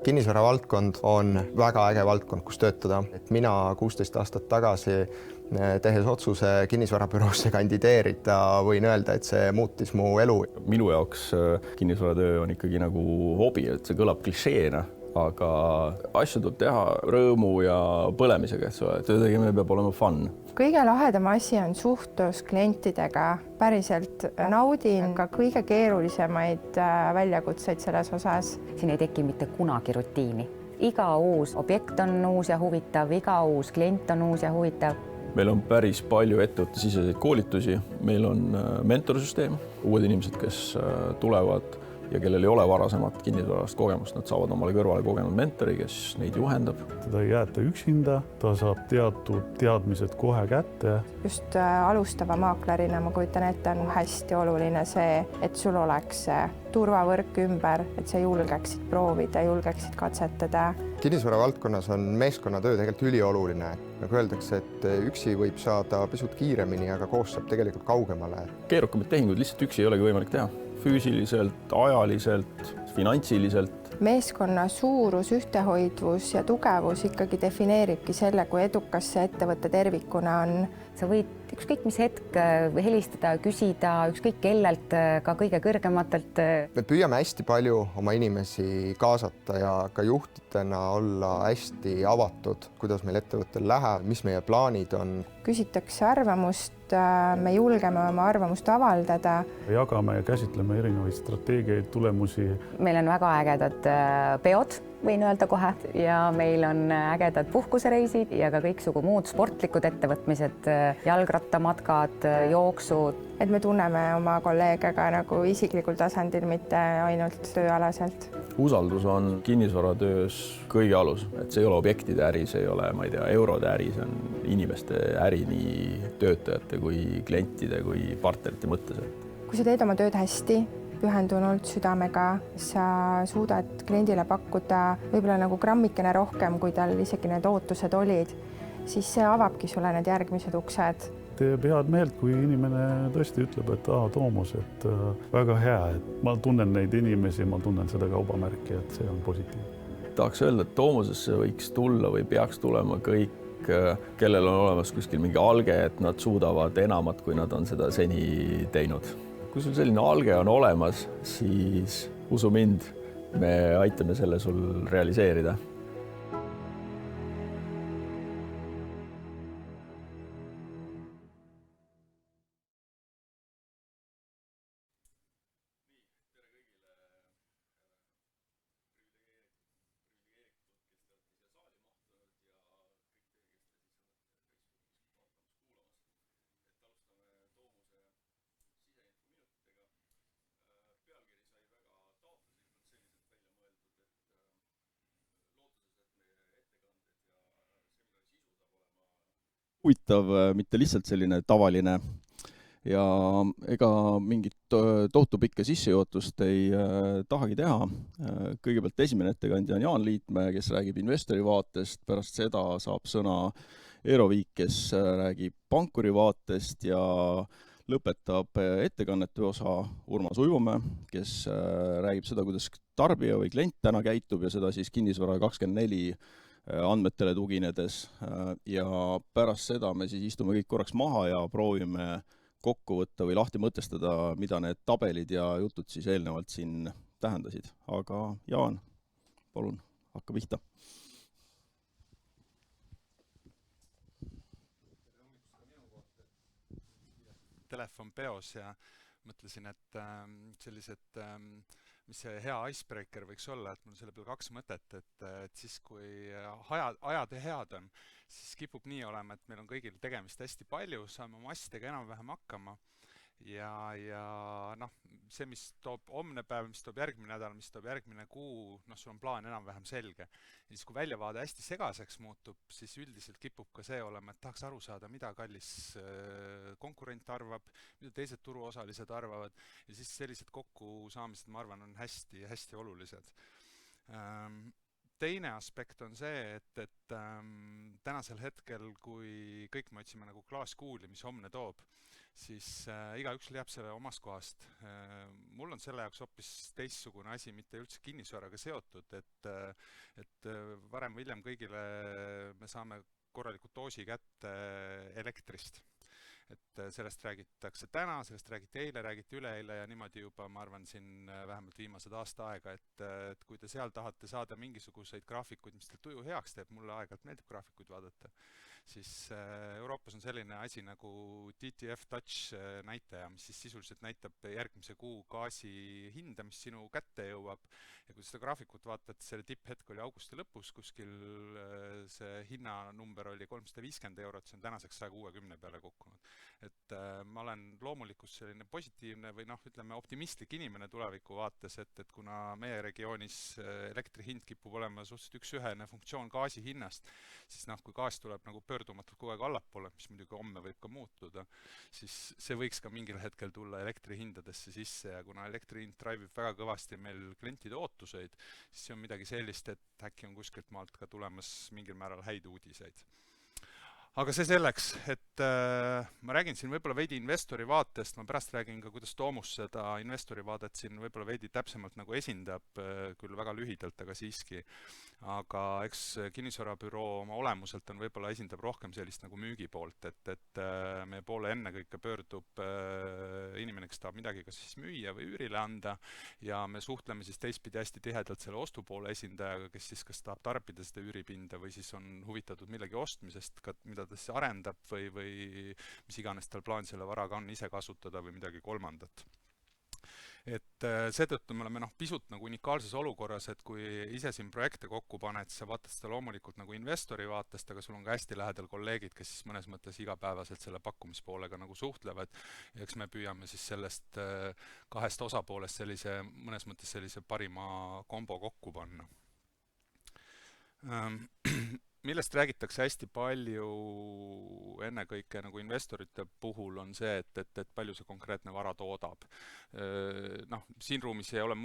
Kinnisvara valdkond on väga äge valdkond, kus töötada. Et mina 16 aastat tagasi tehes otsuse kinnisvarabüroosse kandideerida, võin öelda, et see muutis mu elu. Minu jaoks kinnisvaratöö on ikkagi nagu hobi, et see kõlab klišeena, aga asju tuleb teha rõõmu ja põlemisega, et töö tegemine peab olema fun. Kõige lahedam asi on suhtlus klientidega. Päriselt naudin ka kõige keerulisemaid väljakutseid selles osas. Siin ei teki mitte kunagi rutiini. Iga uus objekt on uus ja huvitav, iga uus klient on uus ja huvitav. Meil on päris palju ettevõttesiseseid koolitusi. Meil on mentorsüsteem, uued inimesed, kes tulevad ja kellel ei ole varasemat kinnisvarast kogemust, nad saavad omale kõrvale kogenud mentori, kes neid juhendab. Teda ei jäeta üksinda, ta saab teatud teadmised kohe kätte. Just alustava maaklerina ma kujutan ette, on hästi oluline see, et sul oleks turvavõrk ümber, et sa julgeksid proovida, julgeksid katsetada. Kinnisvara valdkonnas on meeskonnatöö tegelikult ülioluline. Nagu öeldakse, et üksi võib saada pisut kiiremini, aga koos saab tegelikult kaugemale. Keerukamad tehingud lihtsalt üksi ei olegi võimalik teha. Füüsiliselt, ajaliselt, finantsiliselt. Meeskonna suurus, ühtehoidvus ja tugevus ikkagi defineeribki selle, kui edukas see ettevõtte tervikuna on. Sa võid ükskõik mis hetk helistada, küsida, ükskõik kellelt, ka kõige kõrgematelt. Me püüame hästi palju oma inimesi kaasata ja ka juhtidena olla hästi avatud, kuidas meil ettevõttel läheb, mis meie plaanid on. Küsitakse arvamust, me julgeme oma arvamust avaldada. Jagame ja käsitleme erinevaid strateegiaid, tulemusi. Meil on väga ägedad peod, võin öelda kohe, ja meil on ägedad puhkusereisid ja ka kõiksugu muud sportlikud ettevõtmised, jalgrattamatkad, jooksud. Et me tunneme oma kolleege ka nagu isiklikul tasandil, mitte ainult tööalaselt. Usaldus on kinnisvaratöös kõige alus, et see ei ole objektide äri, see ei ole, ma ei tea, eurode äri, see on inimeste äri nii töötajate kui klientide kui partnerite mõttes. Kui sa teed oma tööd hästi, pühendunult südamega, sa suudad kliendile pakkuda võib-olla nagu grammikene rohkem, kui tal isegi need ootused olid, siis see avabki sulle need järgmised uksed. Teeb head meelt, kui inimene tõesti ütleb, et Toomas, et väga hea, et ma tunnen neid inimesi, ma tunnen seda kaubamärki, et see on positiivne. Tahaks öelda, et Toomasesse võiks tulla või peaks tulema kõik, kellel on olemas kuskil mingi alge, et nad suudavad enamat, kui nad on seda seni teinud. Kui sul selline alge on olemas, siis usu mind, me aitame selle sul realiseerida. Huvitav, mitte lihtsalt selline tavaline ja ega mingit tohutu pikka sissejuhatust ei tahagi teha. Kõigepealt esimene ettekandja on Jaan Liitmäe, kes räägib investori vaatest, pärast seda saab sõna Eero Viik, kes räägib pankuri vaatest ja lõpetab ettekannete osa Urmas Uivumäe, kes räägib seda, kuidas tarbija või klient täna käitub ja seda siis Kinnisvara 24 andmetele tuginedes ja pärast seda me siis istume kõik korraks maha ja proovime kokku võtta või lahti mõtestada, mida need tabelid ja jutud siis eelnevalt siin tähendasid. Aga Jaan, palun, hakka pihta. Telefon peos ja mõtlesin, et sellised mis see hea icebreaker võiks olla, et mul selle peale 2 mõtet, et siis kui ajad head on, siis kipub nii olema, et meil on kõigil tegemist hästi palju, saame oma asjadega enam-vähem hakkama ja noh, see, mis toob homne päev, mis toob järgmine nädal, mis toob järgmine kuu, noh, sul on plaan enam-vähem selge. Ja siis, kui väljavaade hästi segaseks muutub, siis üldiselt kipub ka see olema, et tahaks aru saada, mida kallis konkurent arvab, mida teised turuosalised arvavad ja siis sellised kokkusaamised, ma arvan, on hästi olulised. teine aspekt on see, et tänasel hetkel, kui kõik me otsime nagu klaaskuuli, mis homne toob, siis igaüks leiab selle omast kohast. Mul on selle jaoks hoopis teistsugune asi, mitte üldse kinnisvaraga seotud, et varem või hiljem kõigile me saame korralikult doosi kätte elektrist. Et sellest räägitakse täna, sellest räägiti eile, räägiti üleeile ja niimoodi juba, ma arvan, siin vähemalt viimased aasta aega, et kui te seal tahate saada mingisuguseid graafikuid, mis teil tuju heaks teeb, mulle aeg-ajalt meeldib graafikuid vaadata, siis Euroopas on selline asi nagu TTF Touch näitaja, mis siis sisuliselt näitab järgmise kuu gaasi hinda, mis sinu kätte jõuab. Ja kui seda graafikut vaatad, selle tipphetk oli augusti lõpus, kuskil see hinnanumber oli 350 €, see on tänaseks 160 peale kukkunud. Et ma olen loomulikult selline positiivne või ütleme optimistlik inimene tuleviku vaates, et kuna meie regioonis elektri hind kipub olema suhteliselt üksühene funktsioon gaasi hinnast, siis kui gaas tuleb nagu pöördumatult kogu aeg allapoole, mis muidugi homme võib ka muutuda, siis see võiks ka mingil hetkel tulla elektri hindadesse sisse ja kuna elektri hind drive'ib väga kõvasti meil klientide ootuseid, siis see on midagi sellist, et äkki on kuskilt maalt ka tulemas mingil määral häid uudiseid. Aga see selleks, et ma räägin siin võib-olla veidi investori vaatest, ma pärast räägin ka, kuidas Toomus seda investori vaadet siin võib-olla veidi täpsemalt nagu esindab, küll väga lühidalt, aga siiski. Aga eks kinnisvarabüroo oma olemuselt on võib-olla esindab rohkem sellist nagu müügipoolt, et meie poole ennekõike pöördub inimene, kes tahab midagi kas siis müüa või üürile anda ja me suhtleme siis teistpidi hästi tihedalt selle ostupoole esindajaga, kes siis kas tahab tarbida seda üüripinda või siis on huvitatud millegi ostmisest, mida ta siis arendab või mis iganes tal plaan selle varaga on ise kasutada või midagi kolmandat. Et seetõttu me oleme pisut nagu unikaalses olukorras, et kui ise siin projekte kokku paned, siis sa vaatad seda loomulikult nagu investori vaatest, aga sul on ka hästi lähedal kolleegid, kes siis mõnes mõttes igapäevaselt selle pakkumispoolega nagu suhtlevad. Ja eks me püüame siis sellest kahest osapoolest mõnes mõttes sellise parima kombo kokku panna. Millest räägitakse hästi palju ennekõike nagu investorite puhul on see, et palju see konkreetne vara toodab. Siin ruumis ei ole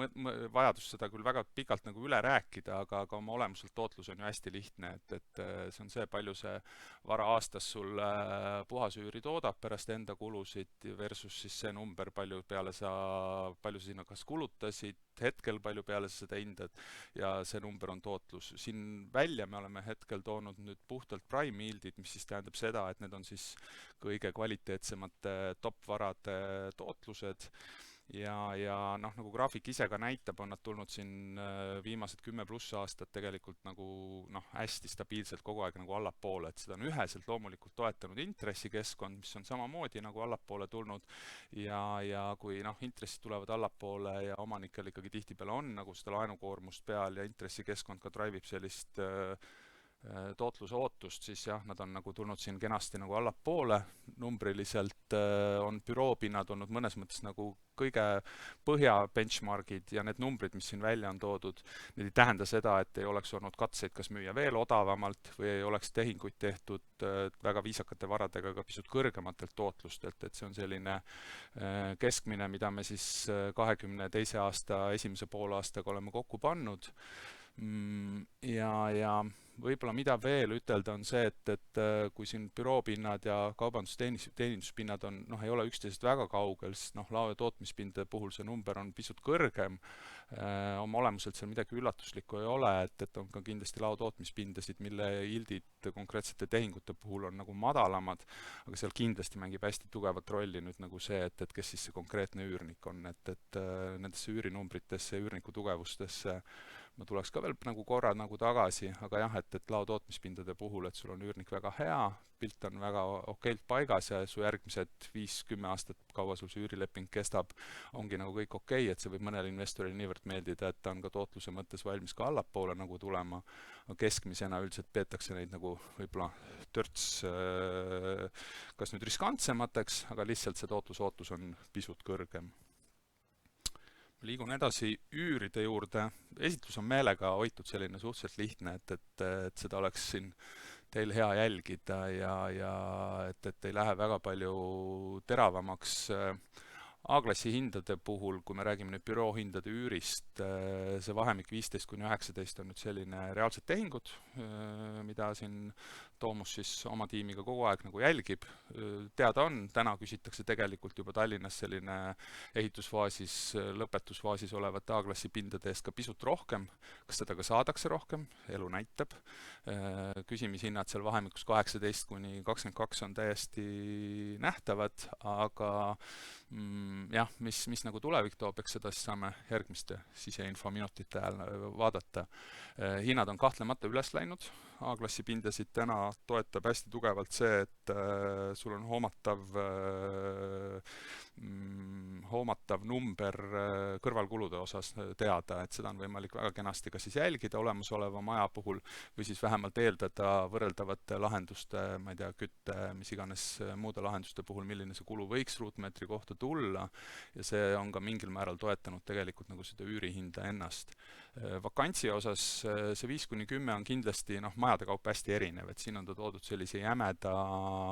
vajadus seda küll väga pikalt nagu üle rääkida, aga oma olemuselt tootlus on ju hästi lihtne, et see on see, palju see vara aastas sul puhasüüri toodab pärast enda kulusid versus siis see number, palju sa sinna kas kulutasid, hetkel palju peale sa seda hindad ja see number on tootlus. Siin välja me oleme hetkel toonud nüüd puhtalt prime yieldid, mis siis tähendab seda, et need on siis kõige kvaliteetsemate top-varade tootlused ja nagu graafik ise ka näitab, on nad tulnud siin viimased 10+ aastat tegelikult nagu hästi stabiilselt kogu aeg nagu allapoole, et seda on üheselt loomulikult toetanud intressikeskkond, mis on samamoodi nagu allapoole tulnud ja kui intressid tulevad allapoole ja omanikel ikkagi tihtipeale on nagu seda laenukoormust peal ja intressikeskkond ka drive'ib sellist tootluse ootust, siis jah, nad on nagu tulnud siin kenasti nagu allapoole. Numbriliselt on büroopinnad olnud mõnes mõttes nagu kõige põhja benchmarkid ja need numbrid, mis siin välja on toodud, need ei tähenda seda, et ei oleks olnud katseid kas müüa veel odavamalt või ei oleks tehinguid tehtud väga viisakate varadega ka pisut kõrgematelt tootlustelt, et see on selline keskmine, mida me siis 2022. aasta esimese poolaastaga oleme kokku pannud. Ja võib-olla mida veel ütelda on see, et kui siin büroopinnad ja kaubandusteeninduspinnad ei ole üksteisest väga kaugel, siis lao- ja tootmispindade puhul see number on pisut kõrgem. Oma olemuselt seal midagi üllatuslikku ei ole, et on ka kindlasti lao- tootmispindasid, mille yieldid konkreetsete tehingute puhul on nagu madalamad, aga seal kindlasti mängib hästi tugevat rolli nüüd nagu see, et kes siis see konkreetne üürnik on, et nendesse üürinumbritesse, üürniku tugevustesse ma tuleks ka veel nagu korra nagu tagasi, aga jah, et lao- tootmispindade puhul, et sul on üürnik väga hea, pilt on väga okeilt paigas ja su järgmised 5-10 aastat, kaua sul see üürileping kestab, ongi nagu kõik okei, et see võib mõnele investorile niivõrd meeldida, et ta on ka tootluse mõttes valmis ka allapoole nagu tulema. Keskmisena üldiselt peetakse neid nagu võib-olla törts kas nüüd riskantsemateks, aga lihtsalt see tootlusootus on pisut kõrgem. Liigun edasi üüride juurde. Esitlus on meelega hoitud selline suhteliselt lihtne, et seda oleks siin teil hea jälgida ja et ei lähe väga palju teravamaks. A-klassi hindade puhul, kui me räägime nüüd büroo hindade üürist, see vahemik 15–19 on nüüd selline reaalsed tehingud, mida siin Toomus siis oma tiimiga kogu aeg nagu jälgib. Teada on, täna küsitakse tegelikult juba Tallinnas selline ehitusfaasis, lõpetusfaasis olevate A-klassi pindade eest ka pisut rohkem. Kas seda ka saadakse rohkem? Elu näitab. Küsimishinnad seal vahemikus 18–22 on täiesti nähtavad, aga jah, mis nagu tulevik toob, eks seda siis saame järgmiste siseinfo minutite ajal vaadata. Hinnad on kahtlemata üles läinud. A-klassi pindasid täna toetab hästi tugevalt see, et sul on hoomatav number kõrvalkulude osas teada, et seda on võimalik väga kenasti ka siis jälgida olemasoleva maja puhul või siis vähemalt eeldada võrreldavate lahenduste, ma ei tea, kütte, mis iganes muude lahenduste puhul, milline see kulu võiks ruutmeetri kohta tulla ja see on ka mingil määral toetanud tegelikult nagu seda üürihinda ennast. Vakantsi osas see 5–10 on kindlasti majade kaupa hästi erinev, et siin on ta toodud sellise jämeda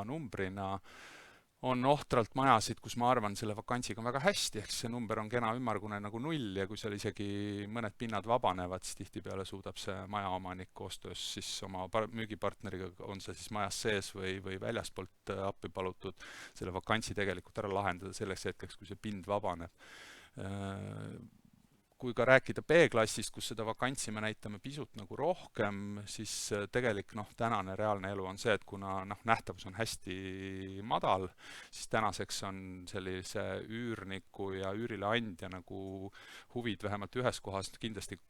numbrina. On ohtralt majasid, kus ma arvan, selle vakantsiga on väga hästi, ehk see number on kena ümmargune nagu 0 ja kui seal isegi mõned pinnad vabanevad, siis tihtipeale suudab see majaomanik koostöös siis oma müügipartneriga, on see siis majas sees või väljaspoolt appi palutud, selle vakantsi tegelikult ära lahendada selleks hetkeks, kui see pind vabaneb. Kui ka rääkida B-klassist, kus seda vakantsi me näitame pisut nagu rohkem, siis tegelik tänane reaalne elu on see, et kuna nähtavus on hästi madal, siis tänaseks on sellise üürniku ja üürile andja nagu huvid vähemalt ühes kohas kindlasti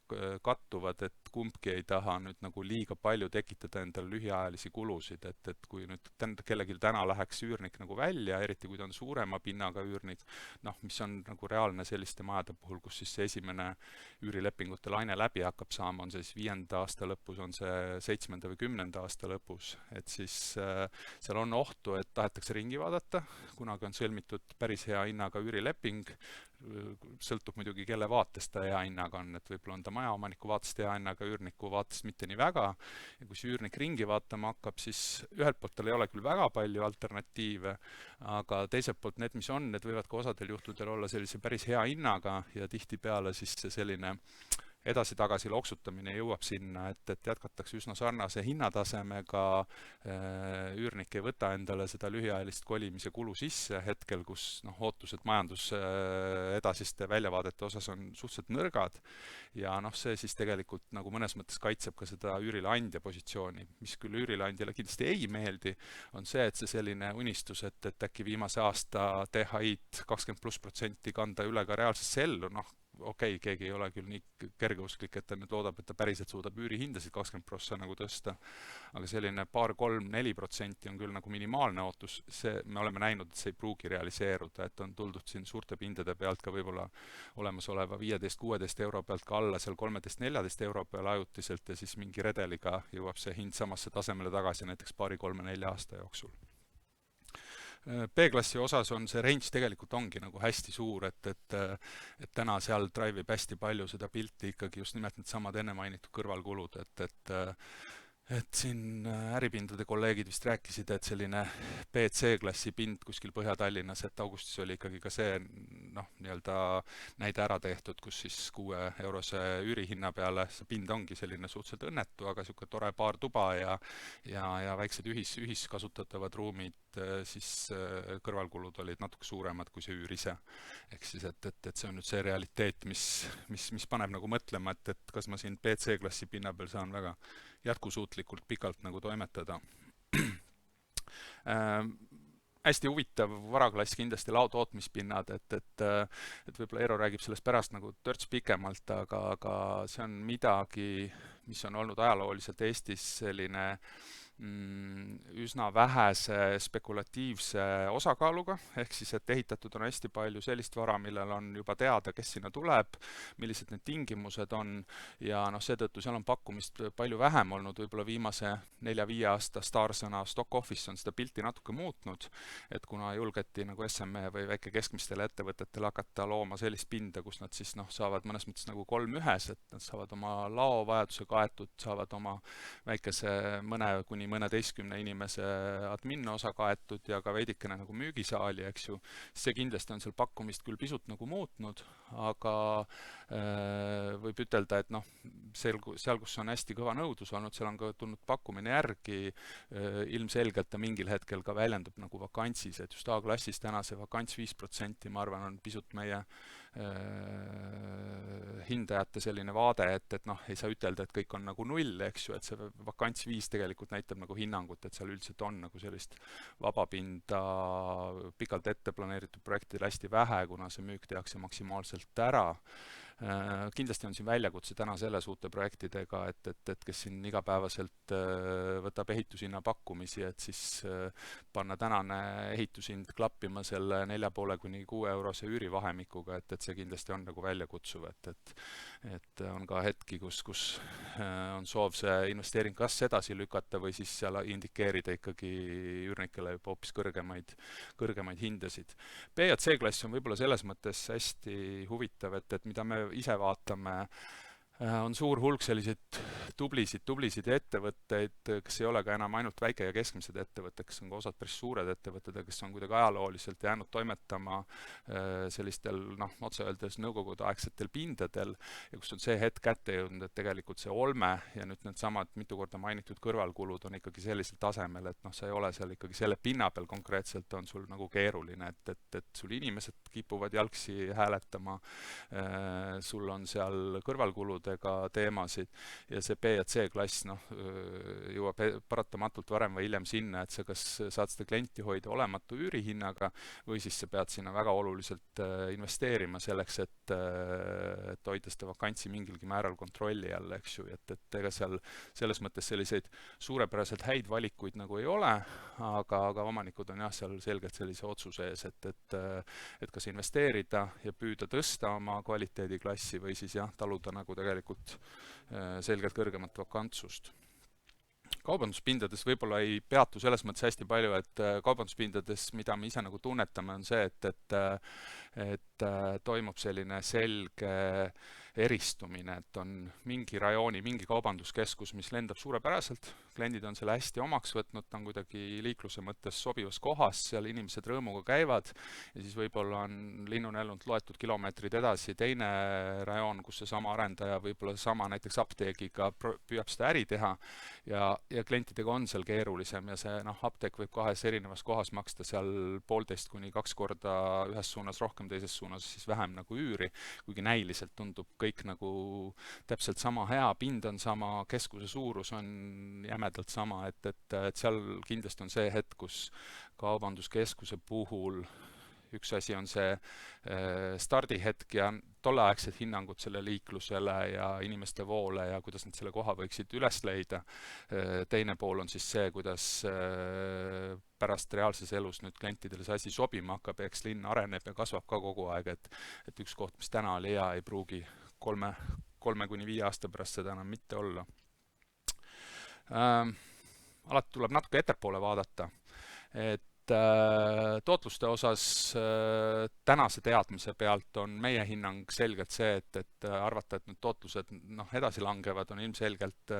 kattuvad, et kumbki ei taha nüüd nagu liiga palju tekitada endale lühiajalisi kulusid, et kui nüüd kellelgi täna läheks üürnik nagu välja, eriti kui ta on suurema pinnaga üürnik, mis on nagu reaalne selliste majade puhul, kus siis see esimene üürilepingute laine läbi hakkab saama, on see siis 5. aasta lõpus, on see 7. või 10. aasta lõpus, et siis seal on ohtu, et tahetakse ringi vaadata, kunagi on sõlmitud päris hea hinnaga üürileping, sõltub muidugi, kelle vaatest ta hea hinnaga on, et võib-olla on ta majaomaniku vaatest hea hinnaga, üürniku vaatest mitte nii väga, ja kui see üürnik ringi vaatama hakkab, siis ühelt poolt tal ei ole küll väga palju alternatiive, aga teiselt poolt need, mis on, need võivad ka osadel juhtudel olla sellise päris hea hinnaga ja tihtipeale siis selline edasi-tagasi loksutamine jõuab sinna, et jätkatakse üsna sarnase hinnatasemega, üürnik ei võta endale seda lühiajalist kolimise kulu sisse hetkel, kus ootused majandus edasiste väljavaadete osas on suhteliselt nõrgad ja see siis tegelikult nagu mõnes mõttes kaitseb ka seda üürileandja positsiooni, mis küll üürileandjale kindlasti ei meeldi, on see, et see selline unistus, et äkki viimase aasta THI-d 20+% kanda üle ka reaalsesse ellu, okei, keegi ei ole küll nii kergeusklik, et ta nüüd loodab, et ta päriselt suudab üürihindasid 20% nagu tõsta, aga selline 2–3–4% on küll nagu minimaalne ootus, me oleme näinud, et see ei pruugi realiseeruda, et on tuldud siin suurte pindade pealt ka võib-olla olemasoleva 15–16 euro pealt ka alla seal 13–14 euro peal ajutiselt ja siis mingi redeliga jõuab see hind samasse tasemele tagasi näiteks 2–3–4 aasta jooksul. B-klassi osas on see range tegelikult ongi nagu hästi suur, et täna seal drive'ib hästi palju seda pilti ikkagi just nimelt need samad enne mainitud kõrvalkulud, et siin äripindade kolleegid vist rääkisid, et selline B-C-klassi pind kuskil Põhja-Tallinnas, et augustis oli ikkagi ka see nii-öelda näide ära tehtud, kus siis 6 eurose üürihinna peale see pind ongi selline suhteliselt õnnetu, aga niisugune tore paar tuba ja väiksed ühiskasutatavad ruumid, siis kõrvalkulud olid natuke suuremad kui see üür ise. Ehk siis, et see on nüüd see realiteet, mis paneb nagu mõtlema, et kas ma siin B-C-klassi pinna peal saan väga jätkusuutlikult pikalt nagu toimetada. Hästi huvitav varaklass kindlasti laotootmispinnad, et võib-olla Eero räägib sellest pärast nagu törts pikemalt, aga see on midagi, mis on olnud ajalooliselt Eestis selline üsna vähese spekulatiivse osakaaluga, ehk siis, et ehitatud on hästi palju sellist vara, millel on juba teada, kes sinna tuleb, millised need tingimused on ja seetõttu seal on pakkumist palju vähem olnud, võib-olla viimase 4–5 aasta staarsõna Stock Office on seda pilti natuke muutnud, et kuna julgeti nagu SME või väike keskmistele ettevõtetele hakata looma sellist pinda, kus nad siis saavad mõnes mõttes nagu 3 ühes, et nad saavad oma laovajaduse kaetud, saavad oma väikese mõne kuni kuni mõneteistkümne inimese admin osa kaetud ja ka veidikene nagu müügisaali, eks ju. See kindlasti on seal pakkumist küll pisut nagu muutnud, aga võib ütelda, et noh, seal, kus on hästi kõva nõudlus olnud, seal on ka tulnud pakkumine järgi, ilmselgelt ta mingil hetkel ka väljendub nagu vakantsis, et just A-klassis täna see vakants 5%, ma arvan, on pisut meie hindajate selline vaade, et noh, ei saa ütelda, et kõik on nagu null, eks ju, et see vakants 5 tegelikult näitab nagu hinnangut, et seal üldiselt on nagu sellist vabapinda pikalt ette planeeritud projektidel hästi vähe, kuna see müük tehakse maksimaalselt ära. Kindlasti on siin väljakutse täna selles uute projektidega, et kes siin igapäevaselt võtab ehitushinna pakkumisi, et siis panna tänane ehitushind klappima selle 4,5 kuni 6 eurose üürivahemikuga, et see kindlasti on nagu väljakutsuv, et on ka hetki, kus on soov see investeering kas edasi lükata või siis seal indikeerida ikkagi üürnikele juba hoopis kõrgemaid hindasid. B ja C-klass on võib-olla selles mõttes hästi huvitav, et mida me ise vaatame, on suur hulk selliseid tublisid ettevõtteid, kes ei ole ka enam ainult väike- ja keskmised ettevõtted, kes on ka osad päris suured ettevõtted, kes on kuidagi ajalooliselt jäänud toimetama sellistel, otse öeldes nõukogudeaegsetel pindadel ja kus on see hetk kätte jõudnud, et tegelikult see olme ja nüüd need samad mitu korda mainitud kõrvalkulud on ikkagi sellisel tasemel, et sa ei ole seal ikkagi selle pinna peal konkreetselt on sul nagu keeruline, et sul inimesed kipuvad jalgsi hääletama, sul on seal kõrvalkulud teemasid ja see B ja C klass jõuab paratamatult varem või hiljem sinna, et sa kas saad seda klienti hoida olematu üürihinnaga või siis sa pead sinna väga oluliselt investeerima selleks, et hoida seda vakantsi mingilgi määral kontrolli all, eks ju, et ega seal selles mõttes selliseid suurepäraselt häid valikuid nagu ei ole, aga omanikud on jah, seal selgelt sellise otsuse ees, et kas investeerida ja püüda tõsta oma kvaliteediklassi või siis jah, taluda nagu tegelikult selgelt kõrgemat vakantsust. Kaubanduspindades võib-olla ei peatu selles mõttes hästi palju, et kaubanduspindades, mida me ise nagu tunnetame, on see, et toimub selline selge eristumine, et on mingi rajooni, mingi kaubanduskeskus, mis lendab suurepäraselt, kliendid on selle hästi omaks võtnud, ta on kuidagi liikluse mõttes sobivas kohas, seal inimesed rõõmuga käivad ja siis võib-olla on linnunelund loetud kilomeetrid edasi teine rajoon, kus see sama arendaja võib-olla sama näiteks apteegiga püüab seda äri teha ja klientidega on seal keerulisem ja see apteek võib kahes erinevas kohas maksta seal 1,5 kuni 2 korda ühes suunas rohkem, teises suunas siis vähem nagu üüri, kuigi näiliselt tundub kõik nagu täpselt sama hea, pind on sama, keskuse suurus on jämedalt sama, et seal kindlasti on see hetk, kus kaubanduskeskuse puhul üks asi on see stardihetk ja tolleaegsed hinnangud selle liiklusele ja inimeste voole ja kuidas nad selle koha võiksid üles leida. Teine pool on siis see, kuidas pärast reaalses elus nüüd klientidele see asi sobima hakkab, eks linn areneb ja kasvab ka kogu aeg, et üks koht, mis täna oli hea, ei pruugi 3 kuni 5 aasta pärast seda enam mitte olla. Alati tuleb natuke ettepoole vaadata, et tootluste osas tänase teadmise pealt on meie hinnang selgelt see, et arvata, et nüüd tootlused edasi langevad, on ilmselgelt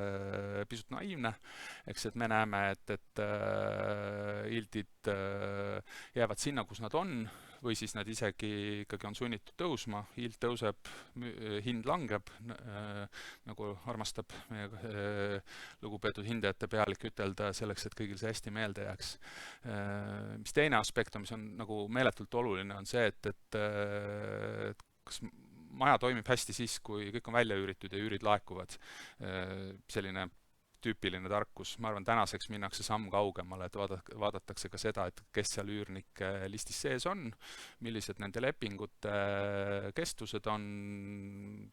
pisut naiivne. Eks et me näeme, et yieldid jäävad sinna, kus nad on, või siis nad isegi ikkagi on sunnitud tõusma, yield tõuseb, hind langeb, nagu armastab meie lugupeetud hindajate pealik ütelda selleks, et kõigil see hästi meelde jääks. Mis teine aspekt on, mis on nagu meeletult oluline, on see, et kas maja toimib hästi siis, kui kõik on välja üüritud ja üürid laekuvad. Selline tüüpiline tarkus. Ma arvan, tänaseks minnakse samm kaugemale, et vaadatakse ka seda, et kes seal üürnike listis sees on, millised nende lepingute kestused on,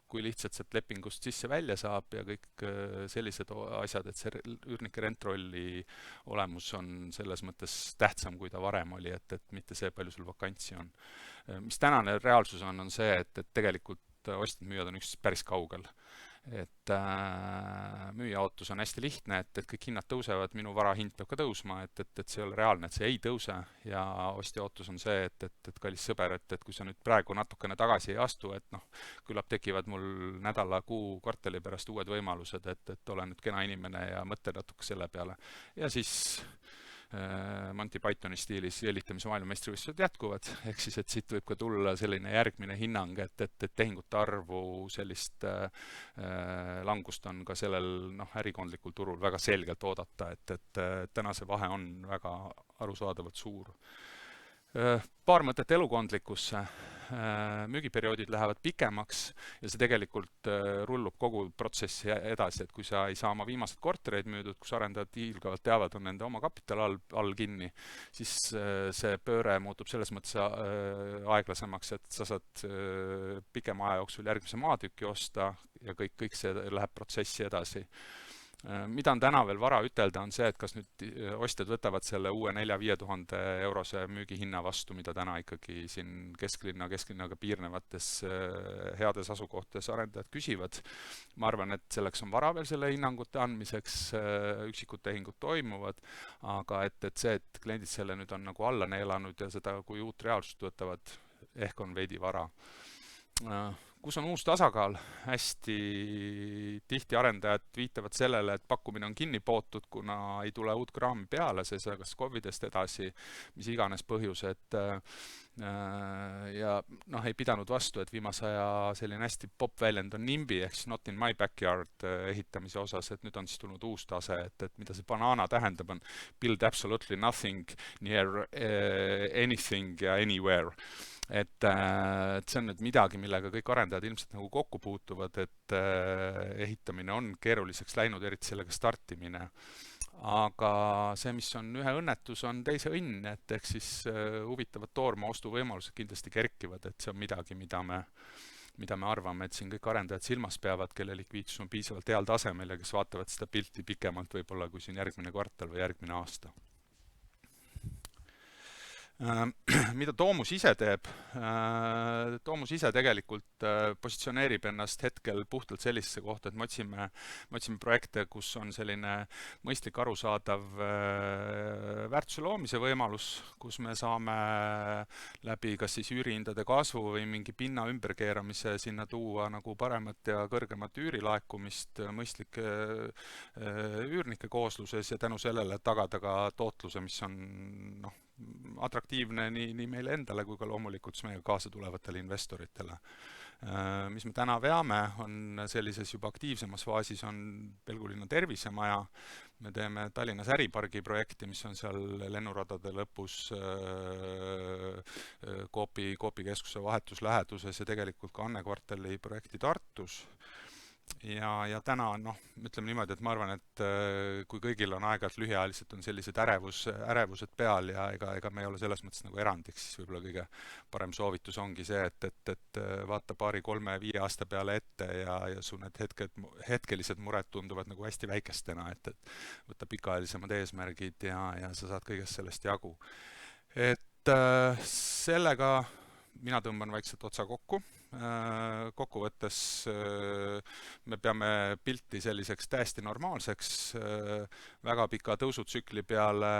kui lihtsalt sealt lepingust sisse välja saab ja kõik sellised asjad, et see üürnike rentrolli olemus on selles mõttes tähtsam, kui ta varem oli, et mitte see, palju sul vakantsi on. Mis tänane reaalsus on see, et tegelikult ostjad müüjad on üks päris kaugel. et müüja ootus on hästi lihtne, et kõik hinnad tõusevad, minu vara hind peab ka tõusma, et see ei ole reaalne, et see ei tõuse ja ostja ootus on see, et kallis sõber, et kui sa nüüd praegu natukene tagasi ei astu, et noh, küllap tekivad mul nädala, kuu, kvartali pärast uued võimalused, et ole nüüd kena inimene ja mõtle natuke selle peale. Ja siis Monty Pythoni stiilis jälitamise maailmameistrivõistlused jätkuvad, ehk siis, et siit võib ka tulla selline järgmine hinnang, et tehingute arvu sellist langust on ka sellel ärikondlikul turul väga selgelt oodata, et täna see vahe on väga arusaadavalt suur. Paar mõtet elukondlikkusse. Müügiperioodid lähevad pikemaks ja see tegelikult rullub kogu protsessi edasi, et kui sa ei saa oma viimased kortereid müüdud, kus arendajad hiilgavalt teavad, on nende oma kapital all kinni, siis see pööre muutub selles mõttes aeglasemaks, et sa saad pikema aja jooksul järgmise maatüki osta ja kõik see läheb protsessi edasi. Mida on täna veel vara ütelda, on see, et kas nüüd ostjad võtavad selle uue 4-5 tuhande eurose müügihinna vastu, mida täna ikkagi siin kesklinnaga piirnevates heades asukohtades arendajad küsivad. Ma arvan, et selleks on vara veel selle hinnangute andmiseks, üksikud tehingud toimuvad, aga et see, et kliendid selle nüüd on nagu alla neelanud ja seda kui uut reaalsust võtavad, ehk on veidi vara. Kus on uus tasakaal? Hästi tihti arendajad viitavad sellele, et pakkumine on kinni pootud, kuna ei tule uut kraami peale, see kas COVID-ist edasi, mis iganes põhjused ja ei pidanud vastu, et viimase aja selline hästi pop väljend on NIMBY ehk siis not in my backyard ehitamise osas, et nüüd on siis tulnud uus tase, et mida see banaana tähendab, on build absolutely nothing near anything ja anywhere. Et see on nüüd midagi, millega kõik arendajad ilmselt nagu kokku puutuvad, et ehitamine on keeruliseks läinud, eriti sellega startimine. Aga see, mis on ühe õnnetus, on teise õnn, et ehk siis huvitavad toorma ostuvõimalused kindlasti kerkivad, et see on midagi, mida me arvame, et siin kõik arendajad silmas peavad, kelle likviidsus on piisavalt heal tasemel ja kes vaatavad seda pilti pikemalt võib-olla kui siin järgmine kvartal või järgmine aasta. Mida Toomus ise teeb? Toomus ise tegelikult positsioneerib ennast hetkel puhtalt sellisesse kohta, et me otsime projekte, kus on selline mõistlik arusaadav väärtuse loomise võimalus, kus me saame läbi kas siis üürihindade kasvu või mingi pinna ümberkeeramise sinna tuua nagu paremat ja kõrgemat üürilaekumist mõistlike üürnike koosluses ja tänu sellele tagada ka tootluse, mis on atraktiivne nii meile endale kui ka loomulikult meiega kaasa tulevatele investoritele. Mis me täna veame, on sellises juba aktiivsemas faasis on Pelgulinna tervisemaja. Me teeme Tallinnas äripargi projekti, mis on seal lennuradade lõpus Coopi keskuse vahetusläheduses ja tegelikult ka Anne kvartali projekti Tartus. Ja täna ütleme niimoodi, et ma arvan, et kui kõigil on aeg-ajalt lühiajaliselt on sellised ärevused peal ja ega me ei ole selles mõttes nagu erandiks, siis võib-olla kõige parem soovitus ongi see, et vaata 2-3-5 aasta peale ette ja su need hetkelised mured tunduvad nagu hästi väikestena, et võtta pikaajalisemad eesmärgid ja sa saad kõigest sellest jagu. Et sellega mina tõmban vaikselt otsa kokku. Kokkuvõttes me peame pilti selliseks täiesti normaalseks, väga pika tõusutsükli peale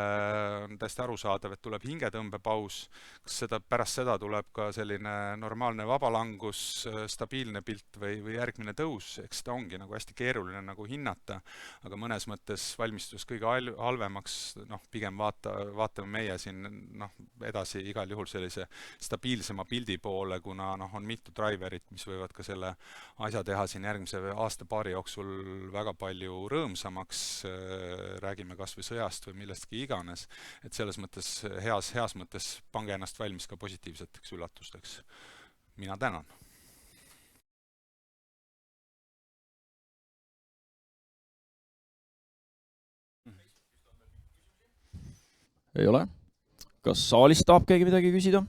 on täiesti arusaadav, et tuleb hingetõmbepaus, kas pärast seda tuleb ka selline normaalne vabalangus, stabiilne pilt või järgmine tõus, eks seda ongi nagu hästi keeruline nagu hinnata, aga mõnes mõttes valmistus kõige halvemaks, pigem vaatame meie siin edasi igal juhul sellise stabiilsema pildi poole, kuna on mitu driverit, mis võivad ka selle asja teha siin järgmise aasta-paari jooksul väga palju rõõmsamaks, räägime kas või sõjast või millestki iganes, et selles mõttes heas mõttes pange ennast valmis ka positiivseteks üllatusteks. Mina tänan. Ei ole. Kas saalist tahab keegi midagi küsida?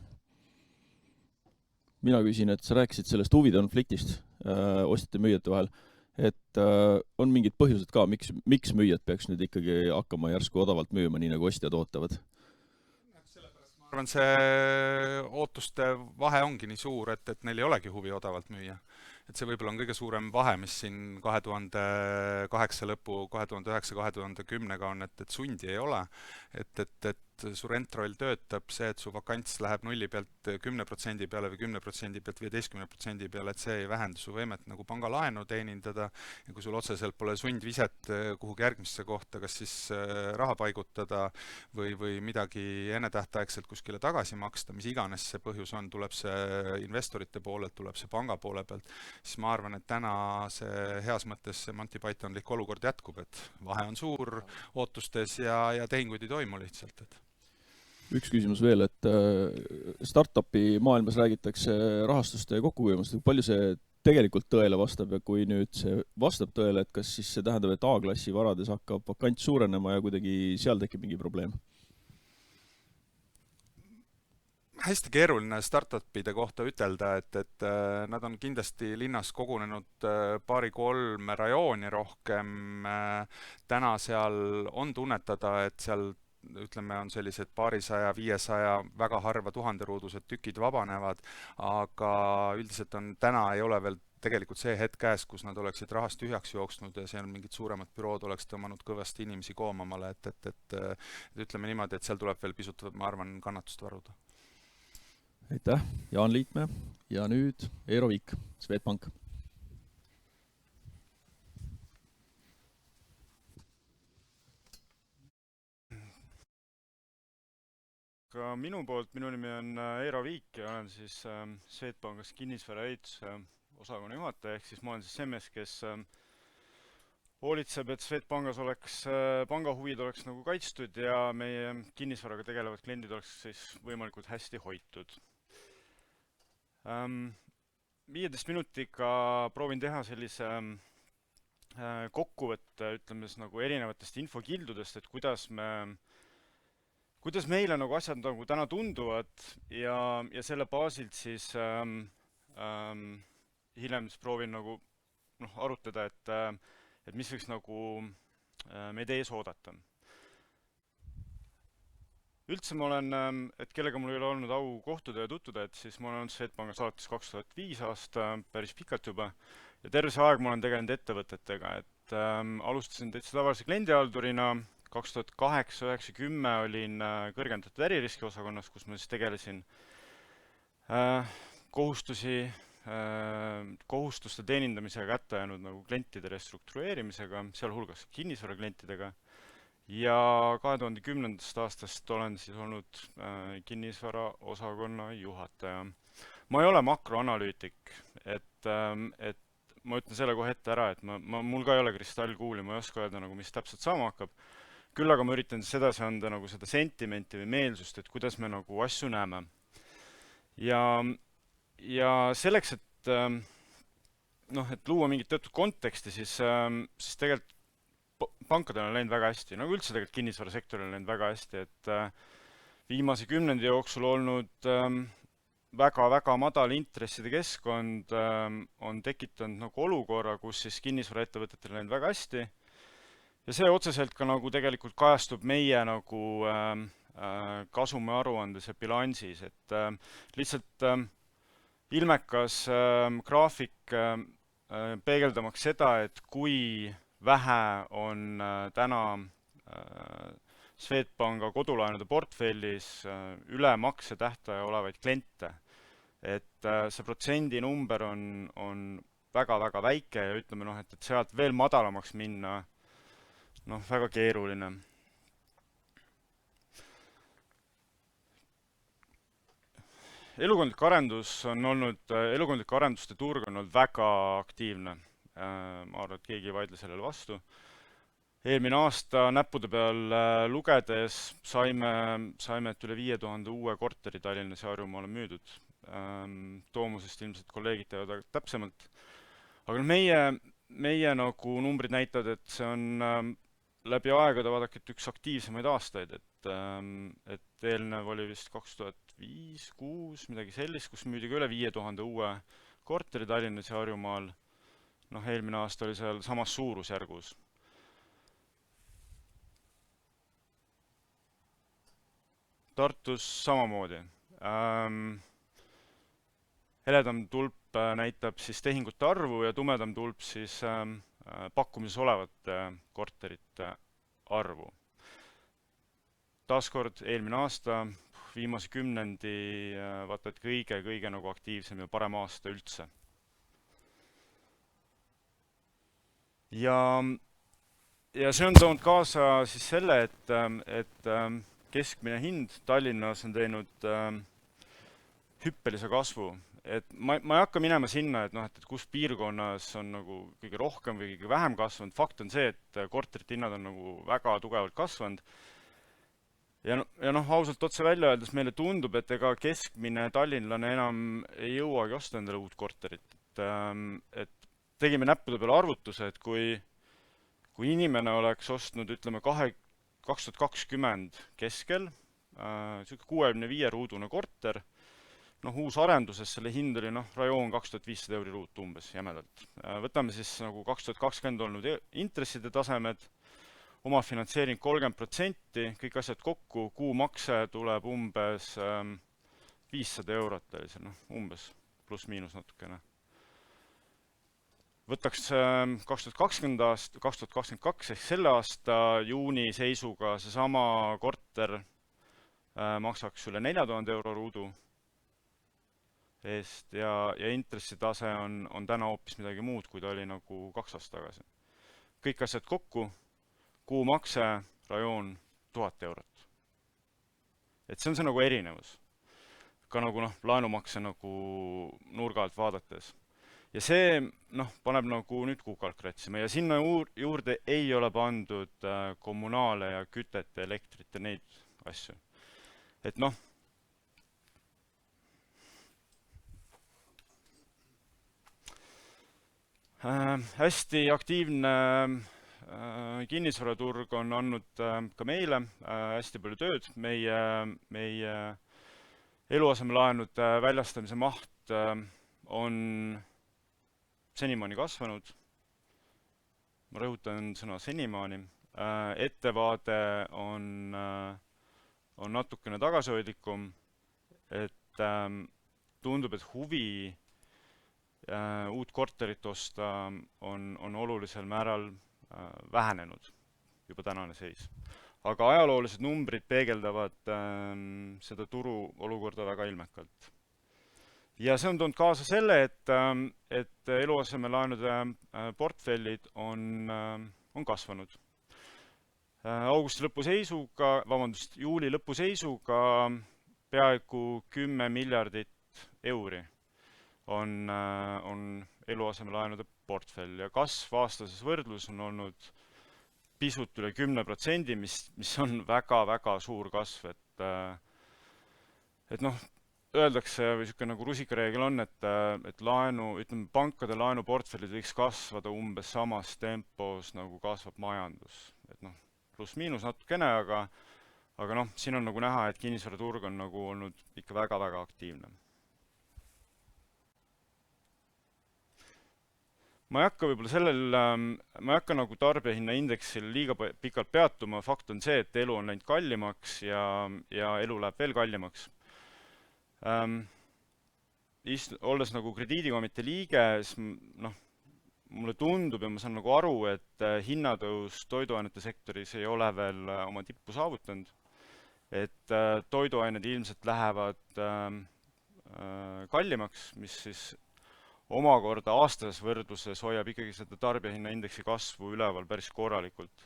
Mina küsin, et sa rääkisid sellest huvikonfliktist ostjate müüjate vahel, et on mingid põhjused ka, miks müüjad peaks nüüd ikkagi hakkama järsku odavalt müüma, nii nagu ostjad ootavad? Ma arvan, see ootuste vahe ongi nii suur, et neil ei olegi huvi odavalt müüa. et see võib-olla on kõige suurem vahe, mis siin 2008 lõpu, 2009-2010 on, et sundi ei ole, et su rentroll töötab, see, et su vakants läheb 0 pealt 10% peale või 10% pealt 15% peale, et see ei vähenda su võimet nagu pangalaenu teenindada ja kui sul otseselt pole sundviset kuhugi järgmisse kohta, kas siis raha paigutada või midagi ennetähtaegselt kuskile tagasi maksta, mis iganes see põhjus on, tuleb see investorite poolelt, tuleb see panga poole pealt, siis ma arvan, et täna see heas mõttes see Monty Pythonlik olukord jätkub, et vahe on suur ootustes ja tehinguid ei toimu lihtsalt, et üks küsimus veel, et startupi maailmas räägitakse rahastuste kokkukuivamast, palju see tegelikult tõele vastab ja kui nüüd see vastab tõele, et kas siis see tähendab, et A-klassi varades hakkab vakant suurenema ja kuidagi seal tekib mingi probleem? Hästi keeruline startupide kohta ütelda, et nad on kindlasti linnas kogunenud 2-3 rajooni rohkem. Täna seal on tunnetada, et seal ütleme, on sellised 200-500 väga harva 1000-ruudused tükid vabanevad, aga üldiselt on täna ei ole veel tegelikult see hetk käes, kus nad oleksid rahast tühjaks jooksnud ja seal mingid suuremad bürood oleks tõmmanud kõvasti inimesi koomamale, et ütleme niimoodi, et seal tuleb veel pisut, ma arvan, kannatust varuda. Aitäh, Jaan Liitmäe ja nüüd Eero Viik, Swedbank. Ka minu poolt, minu nimi on Eero Viik ja olen siis Swedbankis kinnisvaraehituse osakonna juhataja, ehk siis ma olen siis mees, kes hoolitseb, et Swedbankis oleks, panga huvid oleks nagu kaitstud ja meie kinnisvaraga tegelevad kliendid oleks siis võimalikult hästi hoitud. 15 minutiga proovin teha sellise kokkuvõtte, ütleme nagu erinevatest infokildudest, et kuidas meile nagu asjad nagu täna tunduvad ja selle baasilt siis hiljem siis proovin nagu arutada, et mis võiks nagu meid ees oodata. Üldse ma olen, et kellega mul ei ole olnud au kohtuda ja tutvuda, et siis ma olen olnud Swedbankis alates 2005 aasta, päris pikalt juba, ja terve see aeg ma olen tegelenud ettevõtetega, et alustasin täitsa tavalise kliendihaldurina, 2008-2010 olin kõrgendatud äririski osakonnas, kus ma siis tegelesin kohustuste teenindamisega kätte jäänud nagu klientide restruktureerimisega, sealhulgas kinnisvara klientidega. Ja 2010. aastast olen siis olnud kinnisvara osakonna juhataja. Ma ei ole makroanalüütik, et ma ütlen selle kohe ette ära, et mul ka ei ole kristallkuuli, ma ei oska öelda, nagu, mis täpselt saama hakkab. Küll aga ma üritan sedasi anda nagu seda sentimenti või meelsust, et kuidas me nagu asju näeme. Ja selleks, et luua mingit teatud konteksti, siis tegelikult pankadel on läinud väga hästi, nagu üldse tegelikult kinnisvarasektoril on läinud väga hästi, et viimase 10 jooksul olnud väga madal intresside keskkond on tekitanud nagu olukorra, kus siis kinnisvaraettevõtetel on läinud väga hästi. Ja see otseselt ka nagu tegelikult kajastub meie nagu kasumi aruandes ja bilansis, et lihtsalt ilmekas graafik peegeldamaks seda, et kui vähe on täna Swedbanka kodulaenude portfellis üle maksetähtaja olevaid kliente. Et see protsendi number on väga väike ja ütleme, et sealt veel madalamaks minna väga keeruline. Elukondlik arenduste turg on olnud väga aktiivne. Ma arvan, et keegi ei vaidle sellele vastu. Eelmine aasta näppude peal lugedes saime, et üle 5000 uue korteri Tallinnas ja Harjumaal on müüdud. Toomusest ilmselt kolleegid teevad täpsemalt. Aga meie nagu numbrid näitavad, et see on läbi aegade vaadake, et üks aktiivsemaid aastaid, et eelnev oli vist 2005-2006, midagi sellist, kus müüdi ka üle 5000 uue korteri Tallinnas ja Harjumaal. Eelmine aasta oli seal samas suurusjärgus. Tartus samamoodi. Heledam tulp näitab siis tehingute arvu ja tumedam tulp siis pakkumises olevate korterite arvu. Taaskord eelmine aasta, viimase kümnendi vaata, et kõige nagu aktiivsem ja parem aasta üldse. Ja see on toonud kaasa siis selle, et keskmine hind Tallinnas on teinud hüppelise kasvu. Et ma ei hakka minema sinna, et kus piirkonnas on nagu kõige rohkem või kõige vähem kasvanud. Fakt on see, et korterite hinnad on nagu väga tugevalt kasvanud. Ja ausalt otse välja öeldes meile tundub, et ega keskmine tallinlane enam ei jõuagi osta endale uut korterit. Et tegime näppude peale arvutuse, et kui inimene oleks ostnud, ütleme, 2020 keskel 65 ruudune korter, uus arenduses selle hind oli rajoon 2500 € ruut umbes jämedalt. Võtame siis nagu 2020 olnud intresside tasemed, oma finantseering 30%, kõik asjad kokku, kuumakse tuleb umbes 500 €, umbes pluss-miinus natukene. Võtaks 2020 aasta, 2022 ehk selle aasta juuni seisuga seesama korter maksaks üle 4000 € ruudu eest ja intressitase on täna hoopis midagi muud, kui ta oli nagu 2 aastat tagasi. Kõik asjad kokku, kuumakse, rajoon 1000 €. Et see on see nagu erinevus. Ka nagu laenumakse nagu nurga alt vaadates. Ja see paneb nagu nüüd kuukalt kratsima ja sinna juurde ei ole pandud kommunaale ja kütet ja elektrit ja neid asju. Et hästi aktiivne kinnisvaraturg on andnud ka meile hästi palju tööd. Meie eluasemelaenude väljastamise maht on senimaani kasvanud. Ma rõhutan sõna senimaani. Ettevaade on natukene tagasihoidlikum, et tundub, et huvi uut korterit osta on olulisel määral vähenenud juba tänane seis. Aga ajaloolised numbrid peegeldavad seda turu olukorda väga ilmekalt. Ja see on toonud kaasa selle, et eluasemelaenude portfellid on kasvanud. Juuli lõpu seisuga peaaegu 10 miljardit € on eluasemelaenude portfell ja kasv aastases võrdlus on olnud pisut üle 10%, mis on väga-väga suur kasv. Et öeldakse või selline nagu rusikareegel on, et pankade laenuportfellid võiks kasvada umbes samas tempos, nagu kasvab majandus. Et pluss-miinus natukene, aga siin on nagu näha, et kinnisvaraturg on nagu olnud ikka väga-väga aktiivne. Ma ei hakka nagu tarbijahinnaindeksil liiga pikalt peatuma. Fakt on see, et elu on läinud kallimaks ja elu läheb veel kallimaks. Olles nagu krediidikomitee liige, siis mulle tundub ja ma saan nagu aru, et hinnatõus toiduainete sektoris ei ole veel oma tippu saavutanud. Et toiduained ilmselt lähevad kallimaks, mis siis omakorda aastases võrdluses hoiab ikkagi seda tarbijahinnaindeksi kasvu üleval päris korralikult.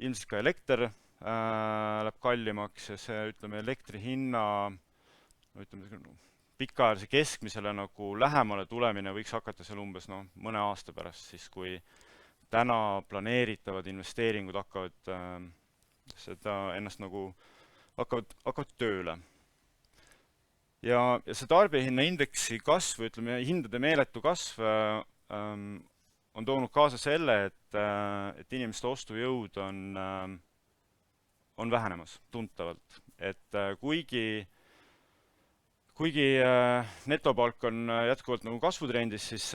Ilmselt ka elekter läheb kallimaks ja see, elektri hinna pikaajalise keskmisele nagu lähemale tulemine võiks hakata seal umbes mõne aasta pärast, siis kui täna planeeritavad investeeringud hakkavad ennast nagu hakkavad tööle. Ja see tarbijahinnaindeksi kasv, hindade meeletu kasv on toonud kaasa selle, et inimeste ostujõud on vähenemas tuntavalt. Et kuigi netopalk on jätkuvalt nagu kasvutrendis, siis